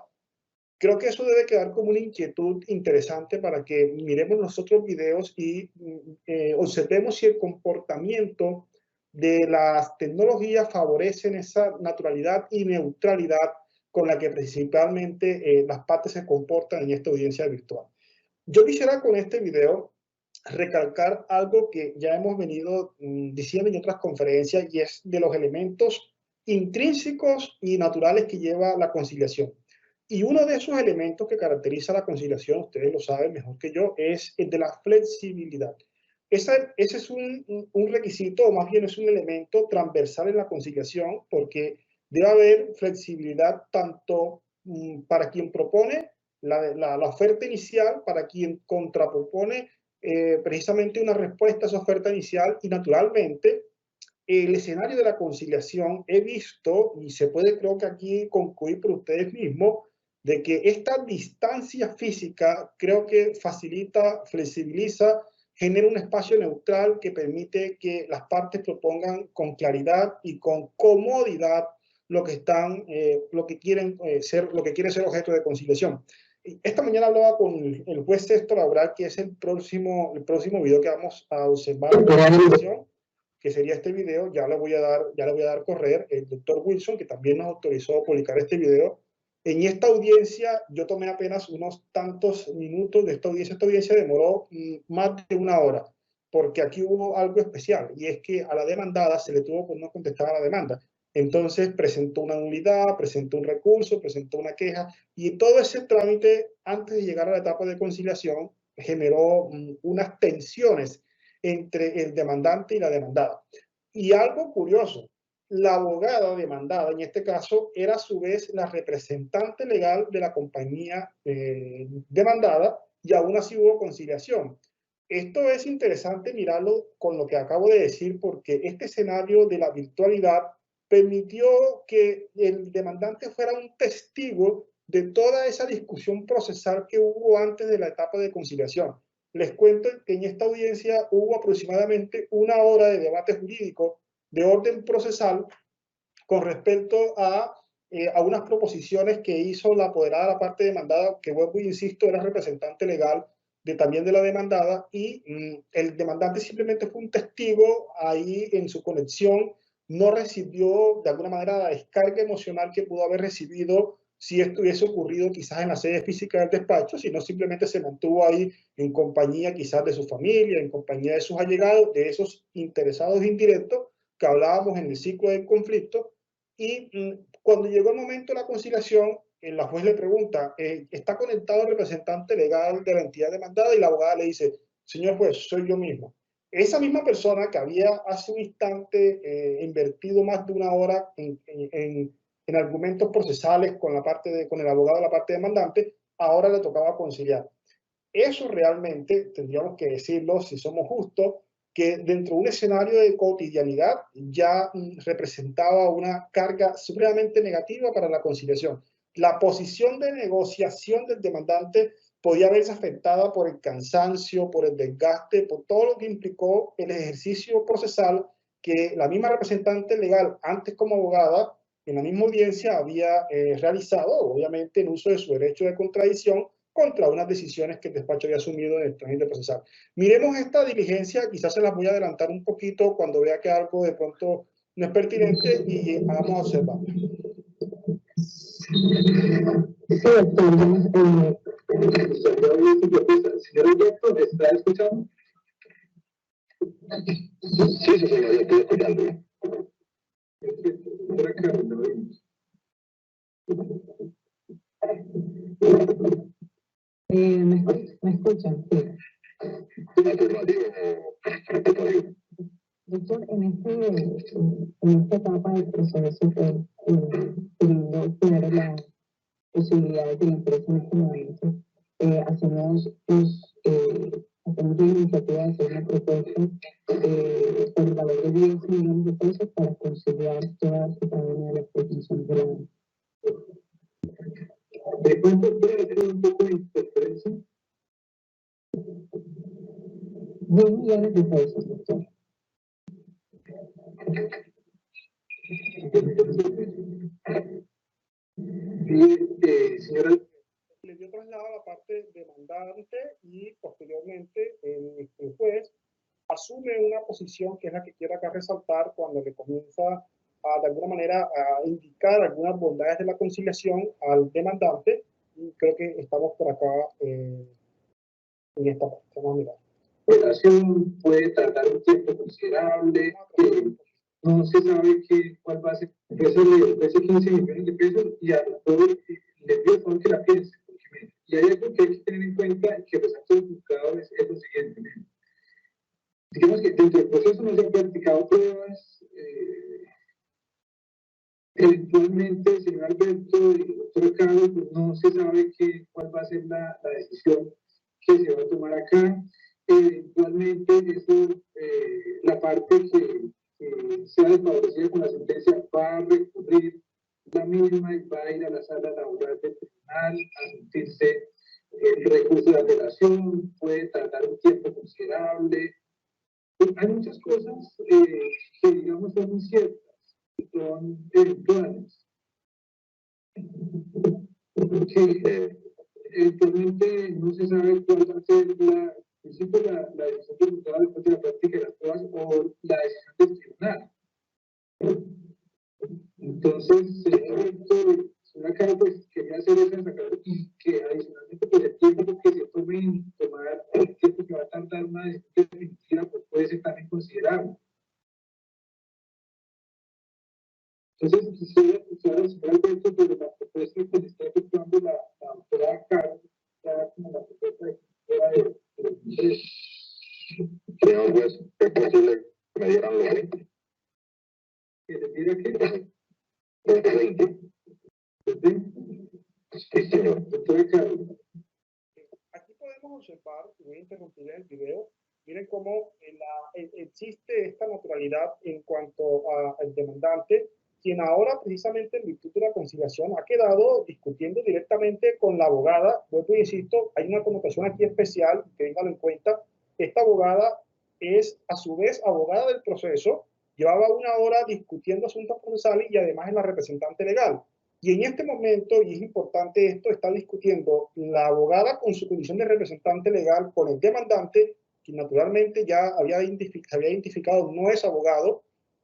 Creo que eso debe quedar como una inquietud interesante para que miremos los otros videos y observemos si el comportamiento de las tecnologías favorecen esa naturalidad y neutralidad con la que principalmente las partes se comportan en esta audiencia virtual. Yo quisiera con este video recalcar algo que ya hemos venido diciendo en otras conferencias y es de los elementos intrínsecos y naturales que lleva la conciliación. Y uno de esos elementos que caracteriza la conciliación, ustedes lo saben mejor que yo, es el de la flexibilidad. Ese es un requisito, o más bien es un elemento transversal en la conciliación, porque debe haber flexibilidad tanto para quien propone la oferta inicial, para quien contrapropone precisamente una respuesta a esa oferta inicial, y naturalmente el escenario de la conciliación he visto, y se puede creo que aquí concluir por ustedes mismos, de que esta distancia física creo que facilita, flexibiliza, genera un espacio neutral que permite que las partes propongan con claridad y con comodidad lo que quieren ser objeto de conciliación. Esta mañana hablaba con el juez Sexto Laboral, que es el próximo video que vamos a observar en la conciliación, que sería este video. Ya le voy a dar correr. El doctor Wilson, que también nos autorizó a publicar este video. En esta audiencia, yo tomé apenas unos tantos minutos de esta audiencia. Esta audiencia demoró más de una hora, porque aquí hubo algo especial, y es que a la demandada se le tuvo que no contestar a la demanda. Entonces presentó una nulidad, presentó un recurso, presentó una queja, y todo ese trámite, antes de llegar a la etapa de conciliación, generó unas tensiones entre el demandante y la demandada. Y algo curioso, la abogada demandada, en este caso, era a su vez la representante legal de la compañía demandada, y aún así hubo conciliación. Esto es interesante mirarlo con lo que acabo de decir, porque este escenario de la virtualidad permitió que el demandante fuera un testigo de toda esa discusión procesal que hubo antes de la etapa de conciliación. Les cuento que en esta audiencia hubo aproximadamente una hora de debate jurídico de orden procesal con respecto a unas proposiciones que hizo la apoderada de la parte demandada, que vuelvo y insisto, era representante legal también de la demandada, y el demandante simplemente fue un testigo ahí en su conexión. No recibió de alguna manera la descarga emocional que pudo haber recibido si esto hubiese ocurrido quizás en la sede física del despacho, sino simplemente se mantuvo ahí en compañía quizás de su familia, en compañía de sus allegados, de esos interesados indirectos que hablábamos en el ciclo del conflicto. Y cuando llegó el momento de la conciliación, la juez le pregunta, ¿está conectado el representante legal de la entidad demandada? Y la abogada le dice, señor juez, soy yo mismo. Esa misma persona que había hace un instante invertido más de una hora en argumentos procesales con el abogado de la parte demandante, ahora le tocaba conciliar. Eso realmente, tendríamos que decirlo si somos justos, que dentro de un escenario de cotidianidad ya representaba una carga supremamente negativa para la conciliación. La posición de negociación del demandante podía verse afectada por el cansancio, por el desgaste, por todo lo que implicó el ejercicio procesal que la misma representante legal, antes como abogada, en la misma audiencia había realizado, obviamente en uso de su derecho de contradicción, contra unas decisiones que el despacho había asumido en el trámite procesal. Miremos esta diligencia, quizás se las voy a adelantar un poquito cuando vea que algo de pronto no es pertinente y vamos a observar. Sí, señor director, ¿está escuchando? Sí, señor, estoy escuchando. ¿Me escuchan? Sí. Doctor, en esta etapa del proceso, teniendo claro la posibilidad de que la empresa en este momento hacemos la iniciativa de hacer una propuesta por el valor de 10 millones de pesos para conciliar todas y cada una de las pretensiones de la ley. ¿De cuánto puede hacer un poco de interferencia? 10 millones de pesos, doctor. Bien, señora. Le dio traslado a la parte demandante y posteriormente el juez asume una posición que es la que quiero acá resaltar cuando le comienza de alguna manera a indicar algunas bondades de la conciliación al demandante, y creo que estamos por acá en esta parte. Vamos a mirar. La operación puede tardar un tiempo considerable, no se sabe cuál va a ser el precio de 15 millones de pesos y a todo le pido por favor que la piense. Y hay algo que hay que tener en cuenta que los actos juzgados es lo siguiente. Digamos que dentro del proceso no se han practicado pruebas. Eventualmente, señor Alberto y doctor Carlos, pues no se sabe cuál va a ser la decisión que se va a tomar acá. Eventualmente, eso, la parte que sea desfavorecida con la sentencia va a recurrir la misma y va a ir a la sala laboral del tribunal a sentirse el recurso de apelación, puede tardar un tiempo considerable. Hay muchas cosas que, digamos, son inciertas, son eventuales. Que eventualmente no se sabe cuál va a ser la decisión del juzgado después de la práctica de las pruebas o la decisión del tribunal. Entonces, acá pues quería hacer esa sacar y que adicionalmente pues el tiempo que se tome en tomar el tiempo que va a tardar una decisión definitiva pues puede ser también considerable. Entonces, quisiera escuchar al señor Alberto sobre la propuesta que le está efectuando la doctora Carlos, ya como la propuesta de señor juez, ¿es posible que me dieran los 20? ¿Que les diera qué? Los 20. Sí, señor. Doctora Carlos. Aquí podemos observar, y voy a interrumpir el video, miren cómo existe esta naturalidad en cuanto al demandante, quien ahora precisamente en virtud de la conciliación ha quedado discutiendo directamente con la abogada. Vuelvo y insisto, hay una connotación aquí especial, que ténganlo en cuenta. Esta abogada es a su vez abogada del proceso, llevaba una hora discutiendo asuntos procesales y además es la representante legal. Y en este momento, y es importante esto, está discutiendo la abogada con su condición de representante legal con el demandante, que naturalmente ya había identificado no es abogado,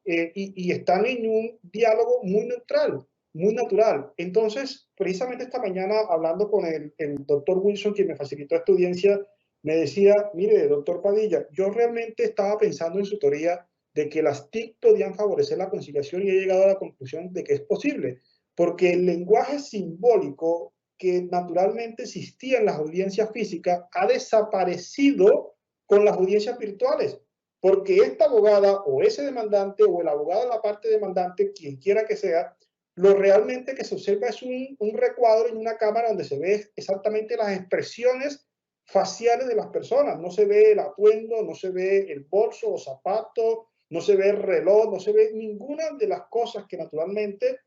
y están en un diálogo muy neutral, muy natural. Entonces, precisamente esta mañana, hablando con el doctor Wilson, quien me facilitó esta audiencia, me decía, mire, doctor Padilla, yo realmente estaba pensando en su teoría de que las TIC podían favorecer la conciliación y he llegado a la conclusión de que es posible, porque el lenguaje simbólico que naturalmente existía en las audiencias físicas ha desaparecido con las audiencias virtuales. Porque esta abogada o ese demandante o el abogado de la parte demandante, quien quiera que sea, lo realmente que se observa es un recuadro en una cámara donde se ve exactamente las expresiones faciales de las personas. No se ve el atuendo, no se ve el bolso o zapato, no se ve el reloj, no se ve ninguna de las cosas que naturalmente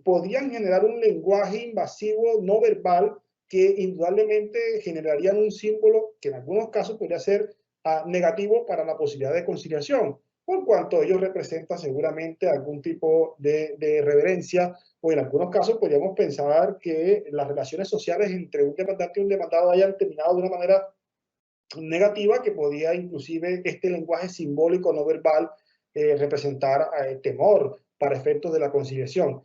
podían generar un lenguaje invasivo no verbal que indudablemente generarían un símbolo que en algunos casos podría ser negativo para la posibilidad de conciliación, por cuanto ellos representan seguramente algún tipo de reverencia, o en algunos casos podríamos pensar que las relaciones sociales entre un demandante y un demandado hayan terminado de una manera negativa, que podía inclusive este lenguaje simbólico no verbal representar temor para efectos de la conciliación.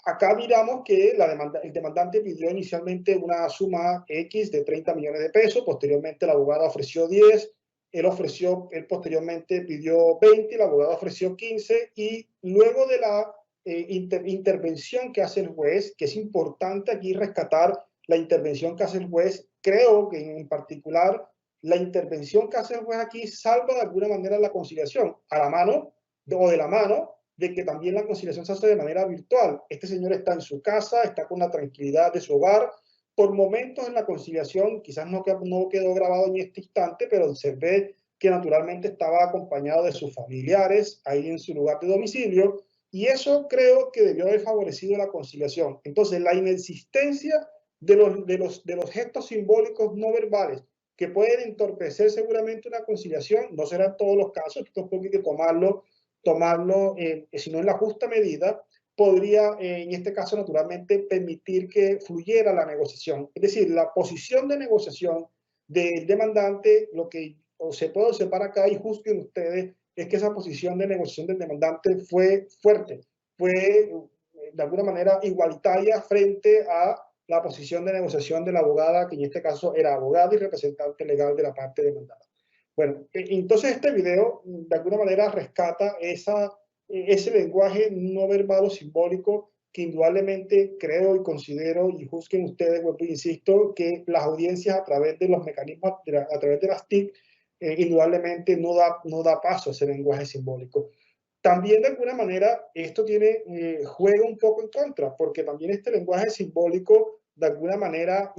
Acá miramos que el demandante pidió inicialmente una suma X de 30 millones de pesos, posteriormente la abogada ofreció 10, él posteriormente pidió 20, la abogada ofreció 15, y luego de la intervención que hace el juez, que es importante aquí rescatar la intervención que hace el juez, creo que en particular la intervención que hace el juez aquí salva de alguna manera la conciliación, a la mano o de la mano de que también la conciliación se hace de manera virtual. Este señor está en su casa, está con la tranquilidad de su hogar. Por momentos en la conciliación, quizás no quedó grabado en este instante, pero se ve que naturalmente estaba acompañado de sus familiares ahí en su lugar de domicilio, y eso creo que debió haber favorecido la conciliación. Entonces, la inexistencia de los gestos simbólicos no verbales que pueden entorpecer seguramente una conciliación, no serán todos los casos, esto hay que tomarlo sino en la justa medida, podría en este caso naturalmente permitir que fluyera la negociación. Es decir, la posición de negociación del demandante, lo que se puede observar acá, y juzguen ustedes, es que esa posición de negociación del demandante fue fuerte, fue de alguna manera igualitaria frente a la posición de negociación de la abogada, que en este caso era abogada y representante legal de la parte demandada. Bueno, entonces este video de alguna manera rescata ese lenguaje no verbal o simbólico que indudablemente creo y considero, y juzguen ustedes, bueno, insisto, que las audiencias a través de los mecanismos, a través de las TIC, indudablemente no da paso a ese lenguaje simbólico. También de alguna manera esto juega un poco en contra, porque también este lenguaje simbólico de alguna manera,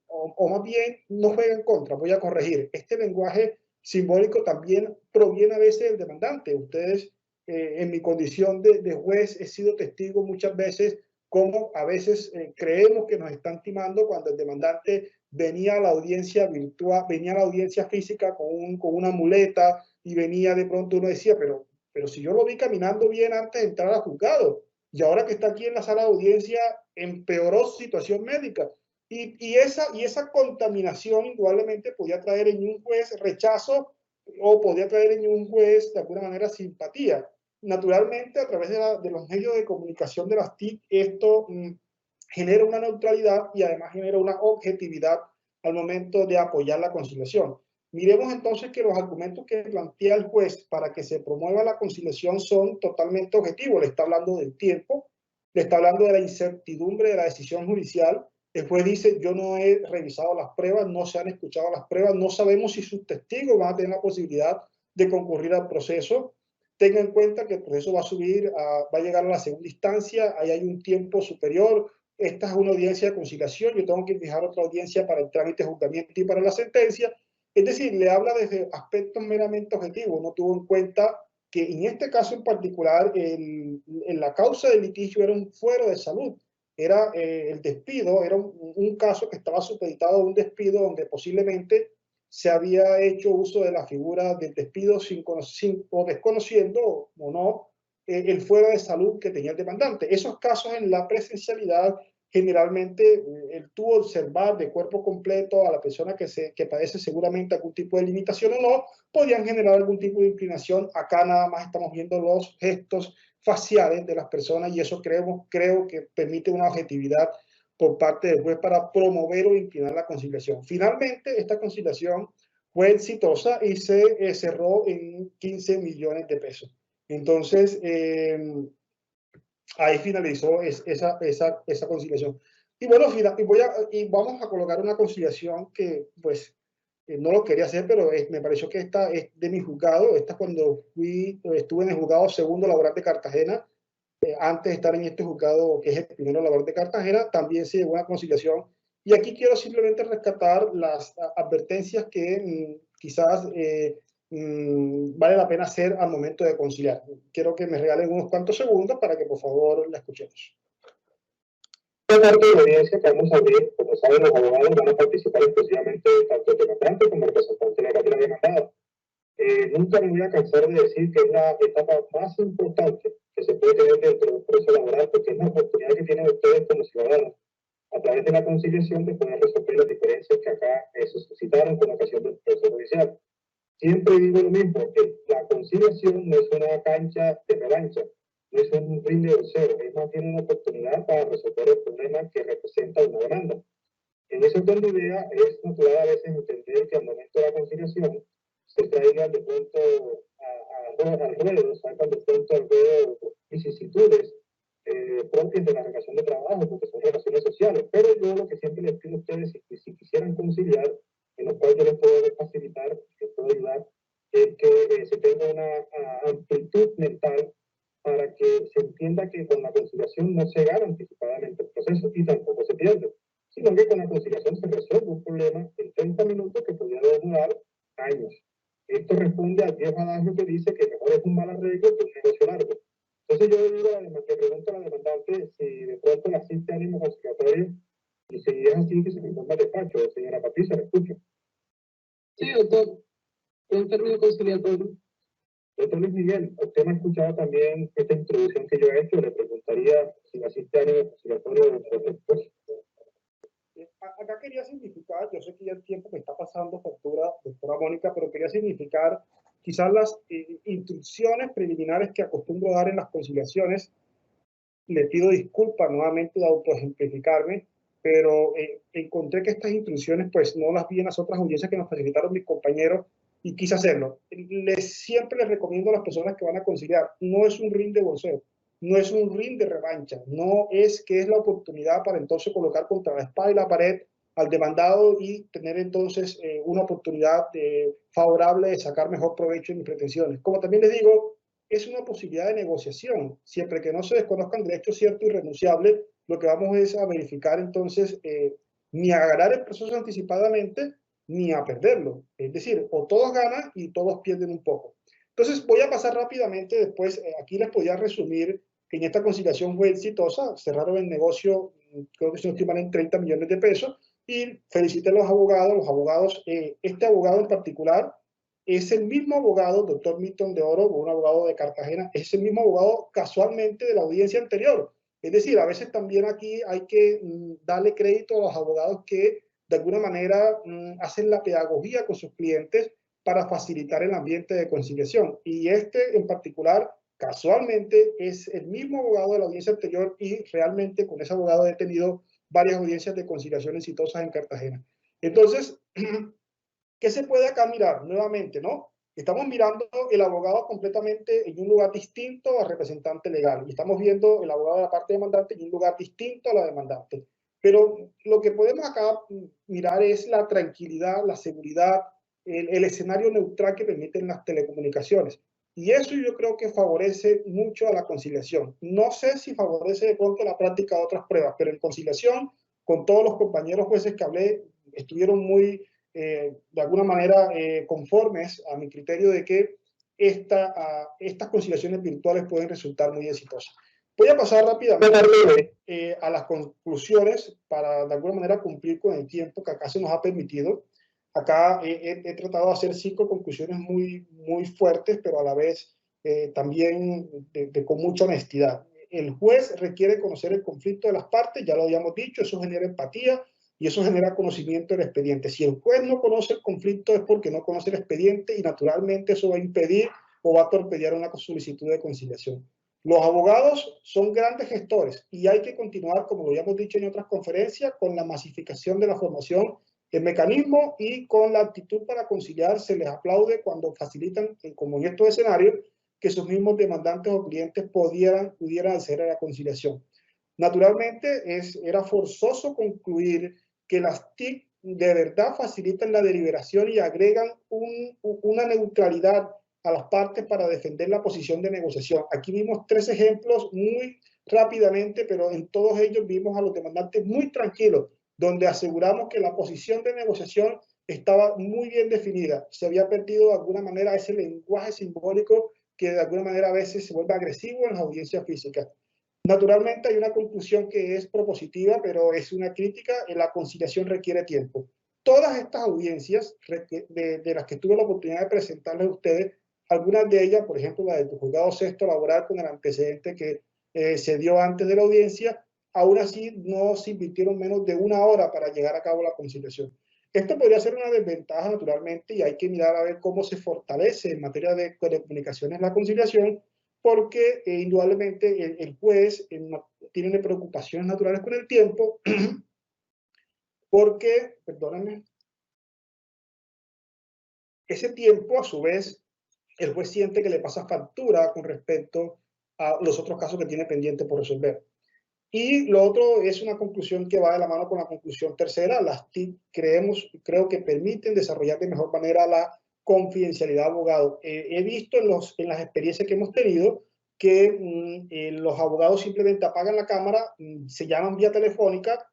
o más bien no juega en contra, voy a corregir, este lenguaje simbólico también proviene a veces del demandante. Ustedes, en mi condición de juez, he sido testigo muchas veces cómo a veces creemos que nos están timando cuando el demandante venía a la audiencia virtual, venía a la audiencia física con una muleta, y venía de pronto, uno decía, pero si yo lo vi caminando bien antes de entrar al juzgado, y ahora que está aquí en la sala de audiencia empeoró su situación médica. Y esa contaminación indudablemente podía traer en un juez rechazo, o podía traer en un juez de alguna manera simpatía. Naturalmente, a través de los medios de comunicación de las TIC, esto genera una neutralidad y además genera una objetividad al momento de apoyar la conciliación. Miremos entonces que los argumentos que plantea el juez para que se promueva la conciliación son totalmente objetivos. Le está hablando del tiempo, le está hablando de la incertidumbre de la decisión judicial. El juez dice, yo no he revisado las pruebas, no se han escuchado las pruebas, no sabemos si sus testigos van a tener la posibilidad de concurrir al proceso. Tenga en cuenta que el proceso va a llegar a la segunda instancia, ahí hay un tiempo superior. Esta es una audiencia de conciliación, yo tengo que fijar otra audiencia para el trámite de juzgamiento y para la sentencia. Es decir, le habla desde aspectos meramente objetivos, no tuvo en cuenta que en este caso en particular en la causa del litigio era un fuero de salud, era el despido, era un caso que estaba supeditado a un despido donde posiblemente se había hecho uso de la figura del despido o desconociendo o no el fuero de salud que tenía el demandante. Esos casos en la presencialidad generalmente el tú observar de cuerpo completo a la persona que padece seguramente algún tipo de limitación o no, podrían generar algún tipo de inclinación. Acá nada más estamos viendo los gestos faciales de las personas, y eso creo que permite una objetividad por parte del juez para promover o inclinar la conciliación. Finalmente, esta conciliación fue exitosa y se cerró en 15 millones de pesos. Entonces, ahí finalizó esa conciliación. Y bueno, vamos a colocar una conciliación que pues no lo quería hacer, pero me pareció que esta es de mi juzgado. Esta cuando estuve en el juzgado segundo laboral de Cartagena, antes de estar en este juzgado, que es el primero labor de Cartagena, también se llegó a una conciliación. Y aquí quiero simplemente rescatar las advertencias que quizás vale la pena hacer al momento de conciliar. Quiero que me regalen unos cuantos segundos para que por favor la escuchemos. Esta parte de la audiencia que vamos a abrir, como saben, los abogados van a participar exclusivamente tanto el demandante como el representante legal de la demandada. Nunca me voy a cansar de decir que es la etapa más importante que se puede tener dentro del proceso laboral, porque es la oportunidad que tienen ustedes como ciudadanos, a través de la conciliación, de poder resolver las diferencias que acá se suscitaron con ocasión del proceso judicial. Siempre digo lo mismo, que la conciliación no es una cancha de revancha, no es un ring de boxeo, es más bien una oportunidad para resolver el problema que representa una demanda. En ese orden de idea, es natural a veces entender que al momento de la conciliación se traigan de pronto al ruedo, salgan de pronto al ruedo vicisitudes propias de la relación de trabajo, porque son relaciones sociales. Pero yo lo que siempre les pido a ustedes es que si quisieran conciliar, en lo cual yo les puedo facilitar, les puedo ayudar, es que se tenga una amplitud mental para que se entienda que con la conciliación no se gana anticipadamente el proceso y tampoco se pierde, sino que con la conciliación se resuelve un problema en 30 minutos que podría durar años. Esto responde al viejo adagio que dice que mejor es un mal arreglo que un negocio largo. Entonces yo le pregunto a la demandante si de pronto le asiste ánimo conciliatorio y si es así que se me informa el despacho. Señora Patricia, ¿le escucho? Sí, doctor. Un término conciliatorio. Doctor Luis Miguel, usted me ha escuchado también esta introducción que yo he hecho. Le preguntaría si asiste ánimo conciliatorio dentro del despacho. Acá quería significar, yo sé que ya el tiempo me está pasando factura, doctora Mónica, pero quería significar quizás las instrucciones preliminares que acostumbro dar en las conciliaciones. Le pido disculpas nuevamente de autoejemplificarme, pero encontré que estas instrucciones pues no las vi en las otras audiencias que nos facilitaron mis compañeros y quise hacerlo. Siempre les recomiendo a las personas que van a conciliar, no es un ring de boxeo, no es un ring de revancha, no es que es la oportunidad para entonces colocar contra la espada y la pared al demandado y tener entonces una oportunidad favorable de sacar mejor provecho de mis pretensiones. Como también les digo, es una posibilidad de negociación. Siempre que no se desconozcan derechos ciertos y irrenunciables, lo que vamos es a verificar entonces ni a ganar el proceso anticipadamente, ni a perderlo. Es decir, o todos ganan y todos pierden un poco. Entonces voy a pasar rápidamente después, aquí les podía resumir que en esta conciliación fue exitosa, cerraron el negocio, creo que se estiman en 30 millones de pesos, y felicité a los abogados, este abogado en particular, es el mismo abogado, doctor Milton de Oro, un abogado de Cartagena, es el mismo abogado casualmente de la audiencia anterior. Es decir, a veces también aquí hay que darle crédito a los abogados que de alguna manera hacen la pedagogía con sus clientes para facilitar el ambiente de conciliación. Y este en particular, casualmente, es el mismo abogado de la audiencia anterior y realmente con ese abogado he tenido varias audiencias de conciliación exitosas en Cartagena. Entonces, ¿qué se puede acá mirar nuevamente, no? Estamos mirando el abogado completamente en un lugar distinto al representante legal y estamos viendo el abogado de la parte demandante en un lugar distinto a la demandante. Pero lo que podemos acá mirar es la tranquilidad, la seguridad, el escenario neutral que permiten las telecomunicaciones. Y eso yo creo que favorece mucho a la conciliación. No sé si favorece de pronto la práctica de otras pruebas, pero en conciliación, con todos los compañeros jueces que hablé, estuvieron muy de alguna manera conformes a mi criterio de que estas conciliaciones virtuales pueden resultar muy exitosas. Voy a pasar rápidamente a las conclusiones para de alguna manera cumplir con el tiempo que acá se nos ha permitido. Acá he tratado de hacer 5 conclusiones muy fuertes, pero a la vez también con mucha honestidad. El juez requiere conocer el conflicto de las partes, ya lo habíamos dicho, eso genera empatía, y eso genera conocimiento del expediente. Si el juez no conoce el conflicto es porque no conoce el expediente y naturalmente eso va a impedir o va a torpedear una solicitud de conciliación. Los abogados son grandes gestores y hay que continuar, como lo habíamos dicho en otras conferencias, con la masificación de la formación en mecanismo y con la actitud para conciliar. Se les aplaude cuando facilitan, como en estos escenarios, que sus mismos demandantes o clientes pudieran acceder a la conciliación. Naturalmente, era forzoso concluir que las TIC de verdad facilitan la deliberación y agregan una neutralidad a las partes para defender la posición de negociación. Aquí vimos 3 ejemplos muy rápidamente, pero en todos ellos vimos a los demandantes muy tranquilos, donde aseguramos que la posición de negociación estaba muy bien definida. Se había perdido de alguna manera ese lenguaje simbólico que de alguna manera a veces se vuelve agresivo en las audiencias físicas. Naturalmente hay una conclusión que es propositiva, pero es una crítica. La conciliación requiere tiempo. Todas estas audiencias de las que tuve la oportunidad de presentarles a ustedes, algunas de ellas, por ejemplo, la del juzgado sexto laboral con el antecedente que se dio antes de la audiencia, aún así no se invirtieron menos de 1 hora para llegar a cabo la conciliación. Esto podría ser una desventaja, naturalmente, y hay que mirar a ver cómo se fortalece en materia de comunicaciones la conciliación, porque indudablemente el juez tiene preocupaciones naturales con el tiempo, porque, perdónenme, ese tiempo a su vez el juez siente que le pasa factura con respecto a los otros casos que tiene pendiente por resolver. Y lo otro es una conclusión que va de la mano con la conclusión tercera. Las TIC creo que permiten desarrollar de mejor manera la confidencialidad de abogado. He visto en las experiencias que hemos tenido que los abogados simplemente apagan la cámara, se llaman vía telefónica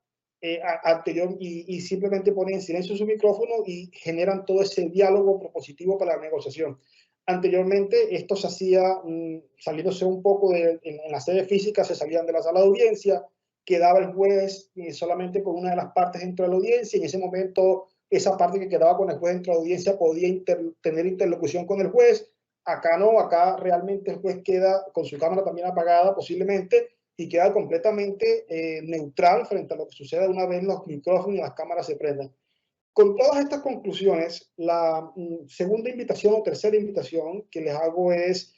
y simplemente ponen en silencio su micrófono y generan todo ese diálogo propositivo para la negociación. Anteriormente esto se hacía saliéndose un poco en la sede física, se salían de la sala de audiencia, quedaba el juez solamente con una de las partes dentro de la audiencia, y en ese momento esa parte que quedaba con el juez dentro de la audiencia podía tener interlocución con el juez. Acá no, acá realmente el juez queda con su cámara también apagada posiblemente y queda completamente neutral frente a lo que suceda una vez los micrófonos y las cámaras se prendan. Con todas estas conclusiones, la segunda invitación o tercera invitación que les hago es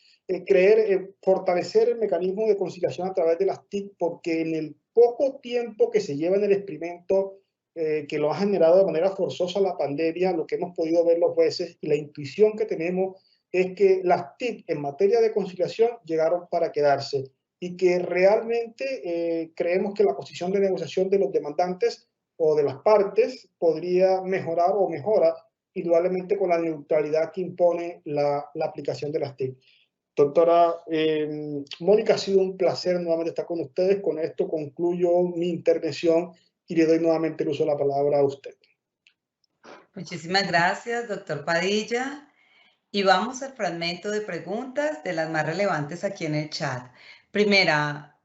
fortalecer el mecanismo de conciliación a través de las TIC, porque en el poco tiempo que se lleva en el experimento que lo ha generado de manera forzosa la pandemia, lo que hemos podido ver los jueces y la intuición que tenemos es que las TIC en materia de conciliación llegaron para quedarse y que realmente creemos que la posición de negociación de los demandantes o de las partes podría mejorar o mejora indudablemente con la neutralidad que impone la aplicación de las TIC. Doctora Mónica, ha sido un placer nuevamente estar con ustedes. Con esto concluyo mi intervención y le doy nuevamente el uso de la palabra a usted. Muchísimas gracias, doctor Padilla. Y vamos al fragmento de preguntas de las más relevantes aquí en el chat. Primera,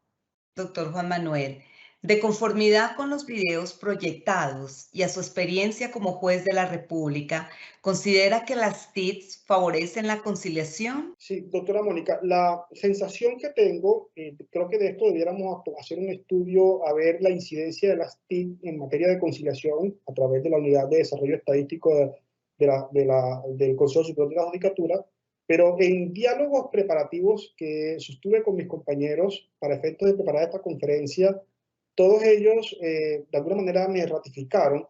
doctor Juan Manuel, de conformidad con los videos proyectados y a su experiencia como juez de la República, ¿considera que las TICs favorecen la conciliación? Sí, doctora Mónica, la sensación que tengo, creo que de esto debiéramos hacer un estudio a ver la incidencia de las TIC en materia de conciliación a través de la Unidad de Desarrollo Estadístico del Consejo Superior de la Judicatura, pero en diálogos preparativos que sostuve con mis compañeros para efectos de preparar esta conferencia, todos ellos de alguna manera me ratificaron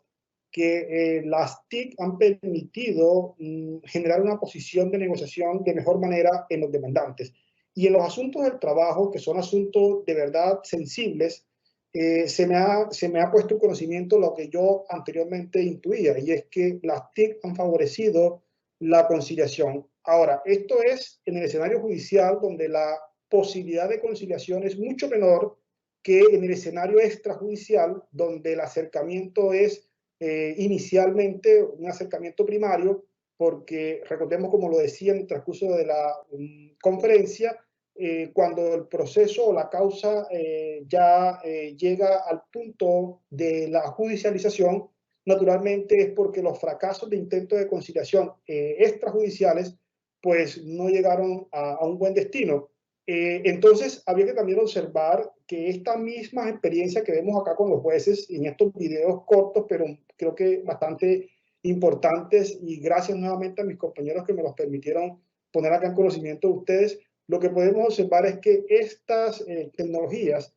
que las TIC han permitido generar una posición de negociación de mejor manera en los demandantes. Y en los asuntos del trabajo, que son asuntos de verdad sensibles, se me ha puesto en conocimiento lo que yo anteriormente intuía, y es que las TIC han favorecido la conciliación. Ahora, esto es en el escenario judicial, donde la posibilidad de conciliación es mucho menor que en el escenario extrajudicial, donde el acercamiento es inicialmente un acercamiento primario, porque recordemos, como lo decía en el transcurso de la conferencia, cuando el proceso o la causa ya llega al punto de la judicialización, naturalmente es porque los fracasos de intento de conciliación extrajudiciales pues no llegaron a un buen destino. Entonces, había que también observar que esta misma experiencia que vemos acá con los jueces en estos videos cortos, pero creo que bastante importantes, y gracias nuevamente a mis compañeros que me los permitieron poner acá en conocimiento de ustedes, lo que podemos observar es que estas tecnologías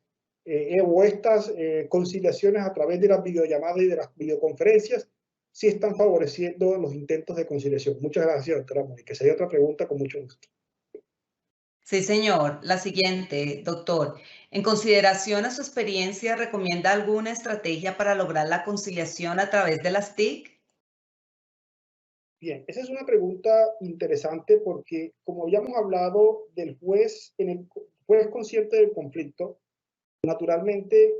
o estas conciliaciones a través de las videollamadas y de las videoconferencias sí están favoreciendo los intentos de conciliación. Muchas gracias, doctora Mónica. Si hay otra pregunta, con mucho gusto. Sí, señor. La siguiente, doctor. En consideración a su experiencia, ¿recomienda alguna estrategia para lograr la conciliación a través de las TIC? Bien, esa es una pregunta interesante porque como habíamos hablado del juez, juez consciente del conflicto, naturalmente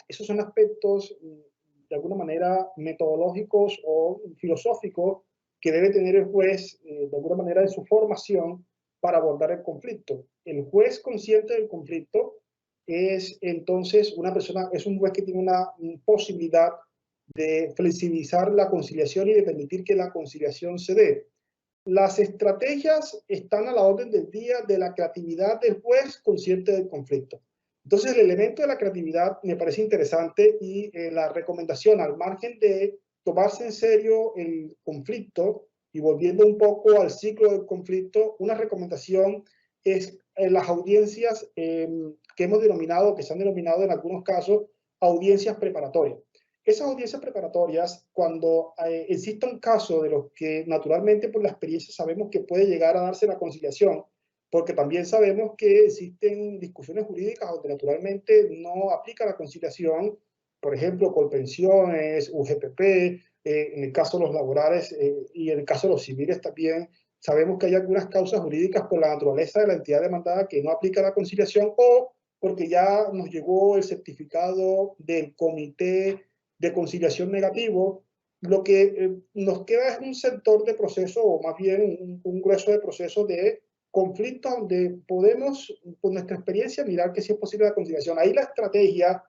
esos son aspectos de alguna manera metodológicos o filosóficos que debe tener el juez de alguna manera en su formación para abordar el conflicto. El juez consciente del conflicto es entonces una persona, es un juez que tiene una posibilidad de flexibilizar la conciliación y de permitir que la conciliación se dé. Las estrategias están a la orden del día de la creatividad del juez consciente del conflicto. Entonces, el elemento de la creatividad me parece interesante y la recomendación, al margen de tomarse en serio el conflicto y volviendo un poco al ciclo del conflicto, una recomendación es las audiencias que hemos denominado, que se han denominado en algunos casos, audiencias preparatorias. Esas audiencias preparatorias, cuando exista un caso de los que naturalmente por la experiencia sabemos que puede llegar a darse la conciliación, porque también sabemos que existen discusiones jurídicas donde naturalmente no aplica la conciliación, por ejemplo, colpensiones, UGPP, en el caso de los laborales y en el caso de los civiles también, sabemos que hay algunas causas jurídicas por la naturaleza de la entidad demandada que no aplica la conciliación o porque ya nos llegó el certificado del comité de conciliación negativo, lo que nos queda es un sector de proceso, o más bien un grueso de proceso de conflictos donde podemos, por nuestra experiencia, mirar que sí es posible la conciliación. Ahí la estrategia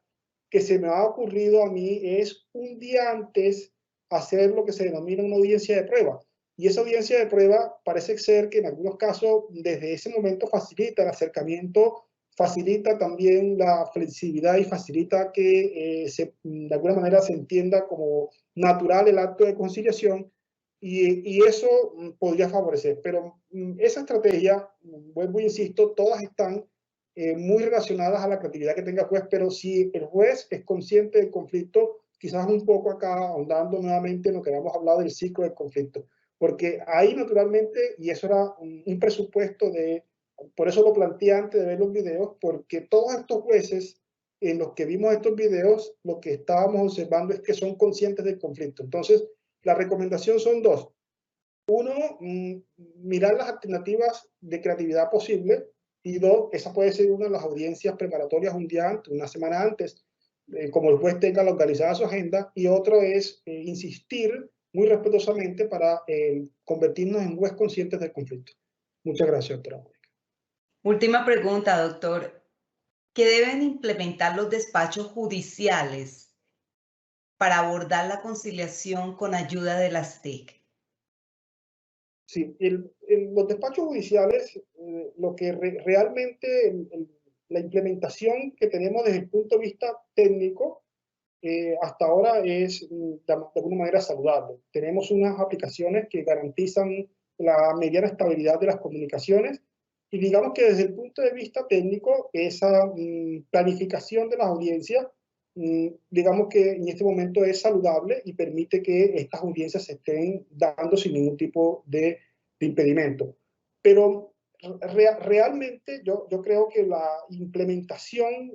que se me ha ocurrido a mí es un día antes hacer lo que se denomina una audiencia de prueba. Y esa audiencia de prueba parece ser que en algunos casos desde ese momento facilita el acercamiento, facilita también la flexibilidad y facilita que de alguna manera se entienda como natural el acto de conciliación y eso podría favorecer. Pero esa estrategia, vuelvo e insisto, todas están muy relacionadas a la creatividad que tenga el juez, pero si el juez es consciente del conflicto, quizás un poco acá ahondando nuevamente en lo que habíamos hablado del ciclo del conflicto, porque ahí naturalmente, y eso era un presupuesto de, por eso lo planteé antes de ver los videos, porque todos estos jueces en los que vimos estos videos, lo que estábamos observando es que son conscientes del conflicto. Entonces, la recomendación son dos. Uno, mirar las alternativas de creatividad posible y dos, esa puede ser una de las audiencias preparatorias un día antes, una semana antes, como el juez tenga organizada su agenda, y otro es insistir muy respetuosamente para convertirnos en juez conscientes del conflicto. Muchas gracias, doctora Mónica. Última pregunta, doctor. ¿Qué deben implementar los despachos judiciales para abordar la conciliación con ayuda de las TIC? Sí, los despachos judiciales, lo que realmente la implementación que tenemos desde el punto de vista técnico hasta ahora es de alguna manera saludable. Tenemos unas aplicaciones que garantizan la mediana estabilidad de las comunicaciones y digamos que desde el punto de vista técnico esa planificación de las audiencias digamos que en este momento es saludable y permite que estas audiencias se estén dando sin ningún tipo de impedimento. Pero realmente yo creo que la implementación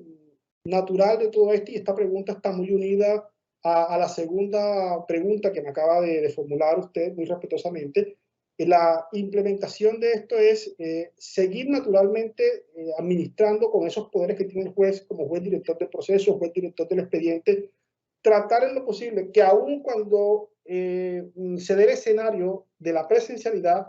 natural de todo esto, y esta pregunta está muy unida a la segunda pregunta que me acaba de formular usted muy respetuosamente. La implementación de esto es seguir naturalmente administrando con esos poderes que tiene el juez como juez director del proceso, juez director del expediente, tratar en lo posible que aun cuando se dé el escenario de la presencialidad,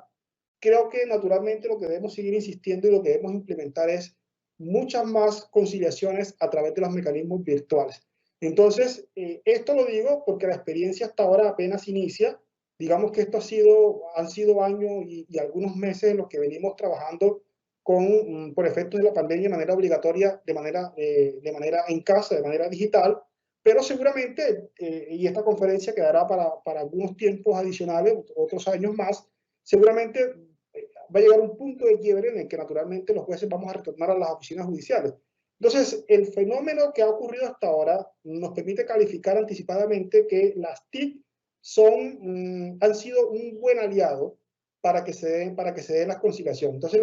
creo que naturalmente lo que debemos seguir insistiendo y lo que debemos implementar es muchas más conciliaciones a través de los mecanismos virtuales. Entonces, esto lo digo porque la experiencia hasta ahora apenas inicia. Digamos que esto han sido años y algunos meses en los que venimos trabajando por efectos de la pandemia de manera obligatoria, de manera en casa, de manera digital, pero seguramente, y esta conferencia quedará para algunos tiempos adicionales, otros años más, seguramente va a llegar un punto de quiebre en el que naturalmente los jueces vamos a retornar a las oficinas judiciales. Entonces, el fenómeno que ha ocurrido hasta ahora nos permite calificar anticipadamente que las TIC han sido un buen aliado para que se den las conciliaciones. Entonces,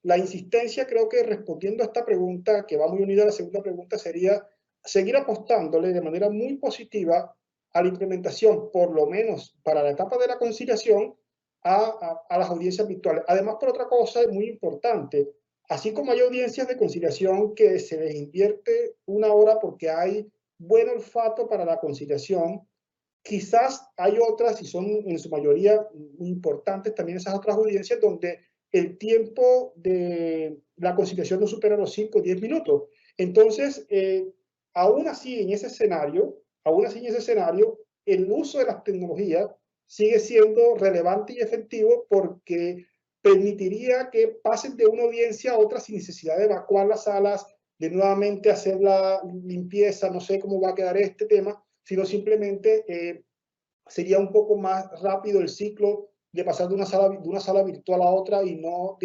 la insistencia, creo que respondiendo a esta pregunta, que va muy unida a la segunda pregunta, sería seguir apostándole de manera muy positiva a la implementación, por lo menos para la etapa de la conciliación, a las audiencias virtuales. Además, por otra cosa muy importante, así como hay audiencias de conciliación que se les invierte 1 hora porque hay buen olfato para la conciliación, quizás hay otras, y son en su mayoría muy importantes también esas otras audiencias, donde el tiempo de la conciliación no supera los 5 o 10 minutos. Entonces, aún así en ese escenario, el uso de las tecnologías sigue siendo relevante y efectivo porque permitiría que pasen de una audiencia a otra sin necesidad de evacuar las salas, de nuevamente hacer la limpieza, no sé cómo va a quedar este tema, sino simplemente sería un poco más rápido el ciclo de pasar de una sala virtual a otra y no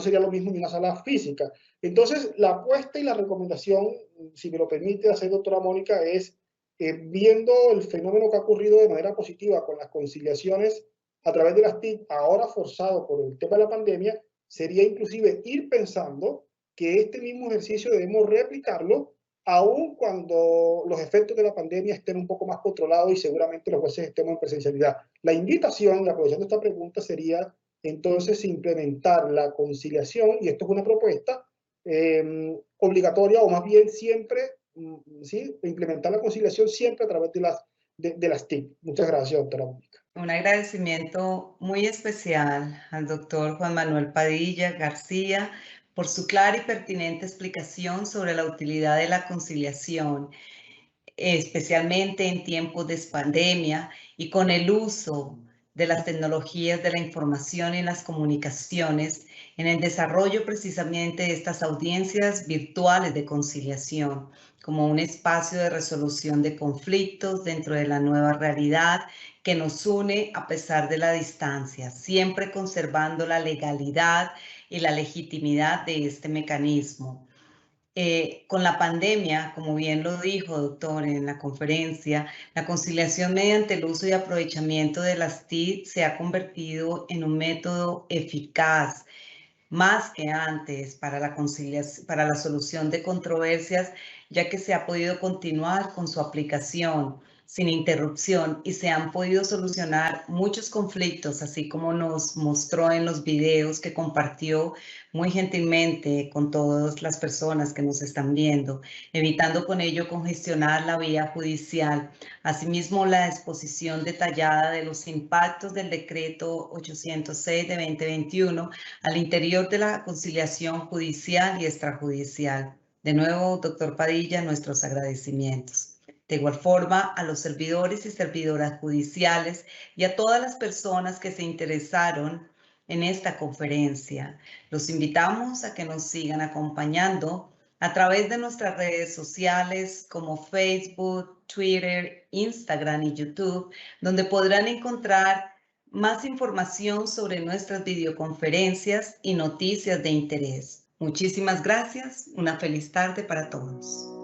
sería lo mismo ni una sala física. Entonces, la apuesta y la recomendación, si me lo permite hacer, doctora Mónica, es viendo el fenómeno que ha ocurrido de manera positiva con las conciliaciones a través de las TIC, ahora forzado por el tema de la pandemia, sería inclusive ir pensando que este mismo ejercicio debemos replicarlo aún cuando los efectos de la pandemia estén un poco más controlados y seguramente los jueces estemos en presencialidad. La invitación, y aprovechando esta pregunta, sería entonces implementar la conciliación, y esto es una propuesta obligatoria, o más bien siempre, ¿sí? Implementar la conciliación siempre a través de las TIC. Muchas gracias, doctora Mónica. Un agradecimiento muy especial al doctor Juan Manuel Padilla García por su clara y pertinente explicación sobre la utilidad de la conciliación, especialmente en tiempos de pandemia y con el uso de las tecnologías de la información y las comunicaciones en el desarrollo precisamente de estas audiencias virtuales de conciliación como un espacio de resolución de conflictos dentro de la nueva realidad que nos une a pesar de la distancia, siempre conservando la legalidad y la legitimidad de este mecanismo. Con la pandemia, como bien lo dijo, doctor, en la conferencia, la conciliación mediante el uso y aprovechamiento de las TIC se ha convertido en un método eficaz, más que antes, para la conciliación, para la solución de controversias, ya que se ha podido continuar con su aplicación sin interrupción y se han podido solucionar muchos conflictos, así como nos mostró en los videos que compartió muy gentilmente con todas las personas que nos están viendo, evitando con ello congestionar la vía judicial. Asimismo, la exposición detallada de los impactos del decreto 806 de 2021 al interior de la conciliación judicial y extrajudicial. De nuevo, doctor Padilla, nuestros agradecimientos. De igual forma, a los servidores y servidoras judiciales y a todas las personas que se interesaron en esta conferencia. Los invitamos a que nos sigan acompañando a través de nuestras redes sociales como Facebook, Twitter, Instagram y YouTube, donde podrán encontrar más información sobre nuestras videoconferencias y noticias de interés. Muchísimas gracias. Una feliz tarde para todos.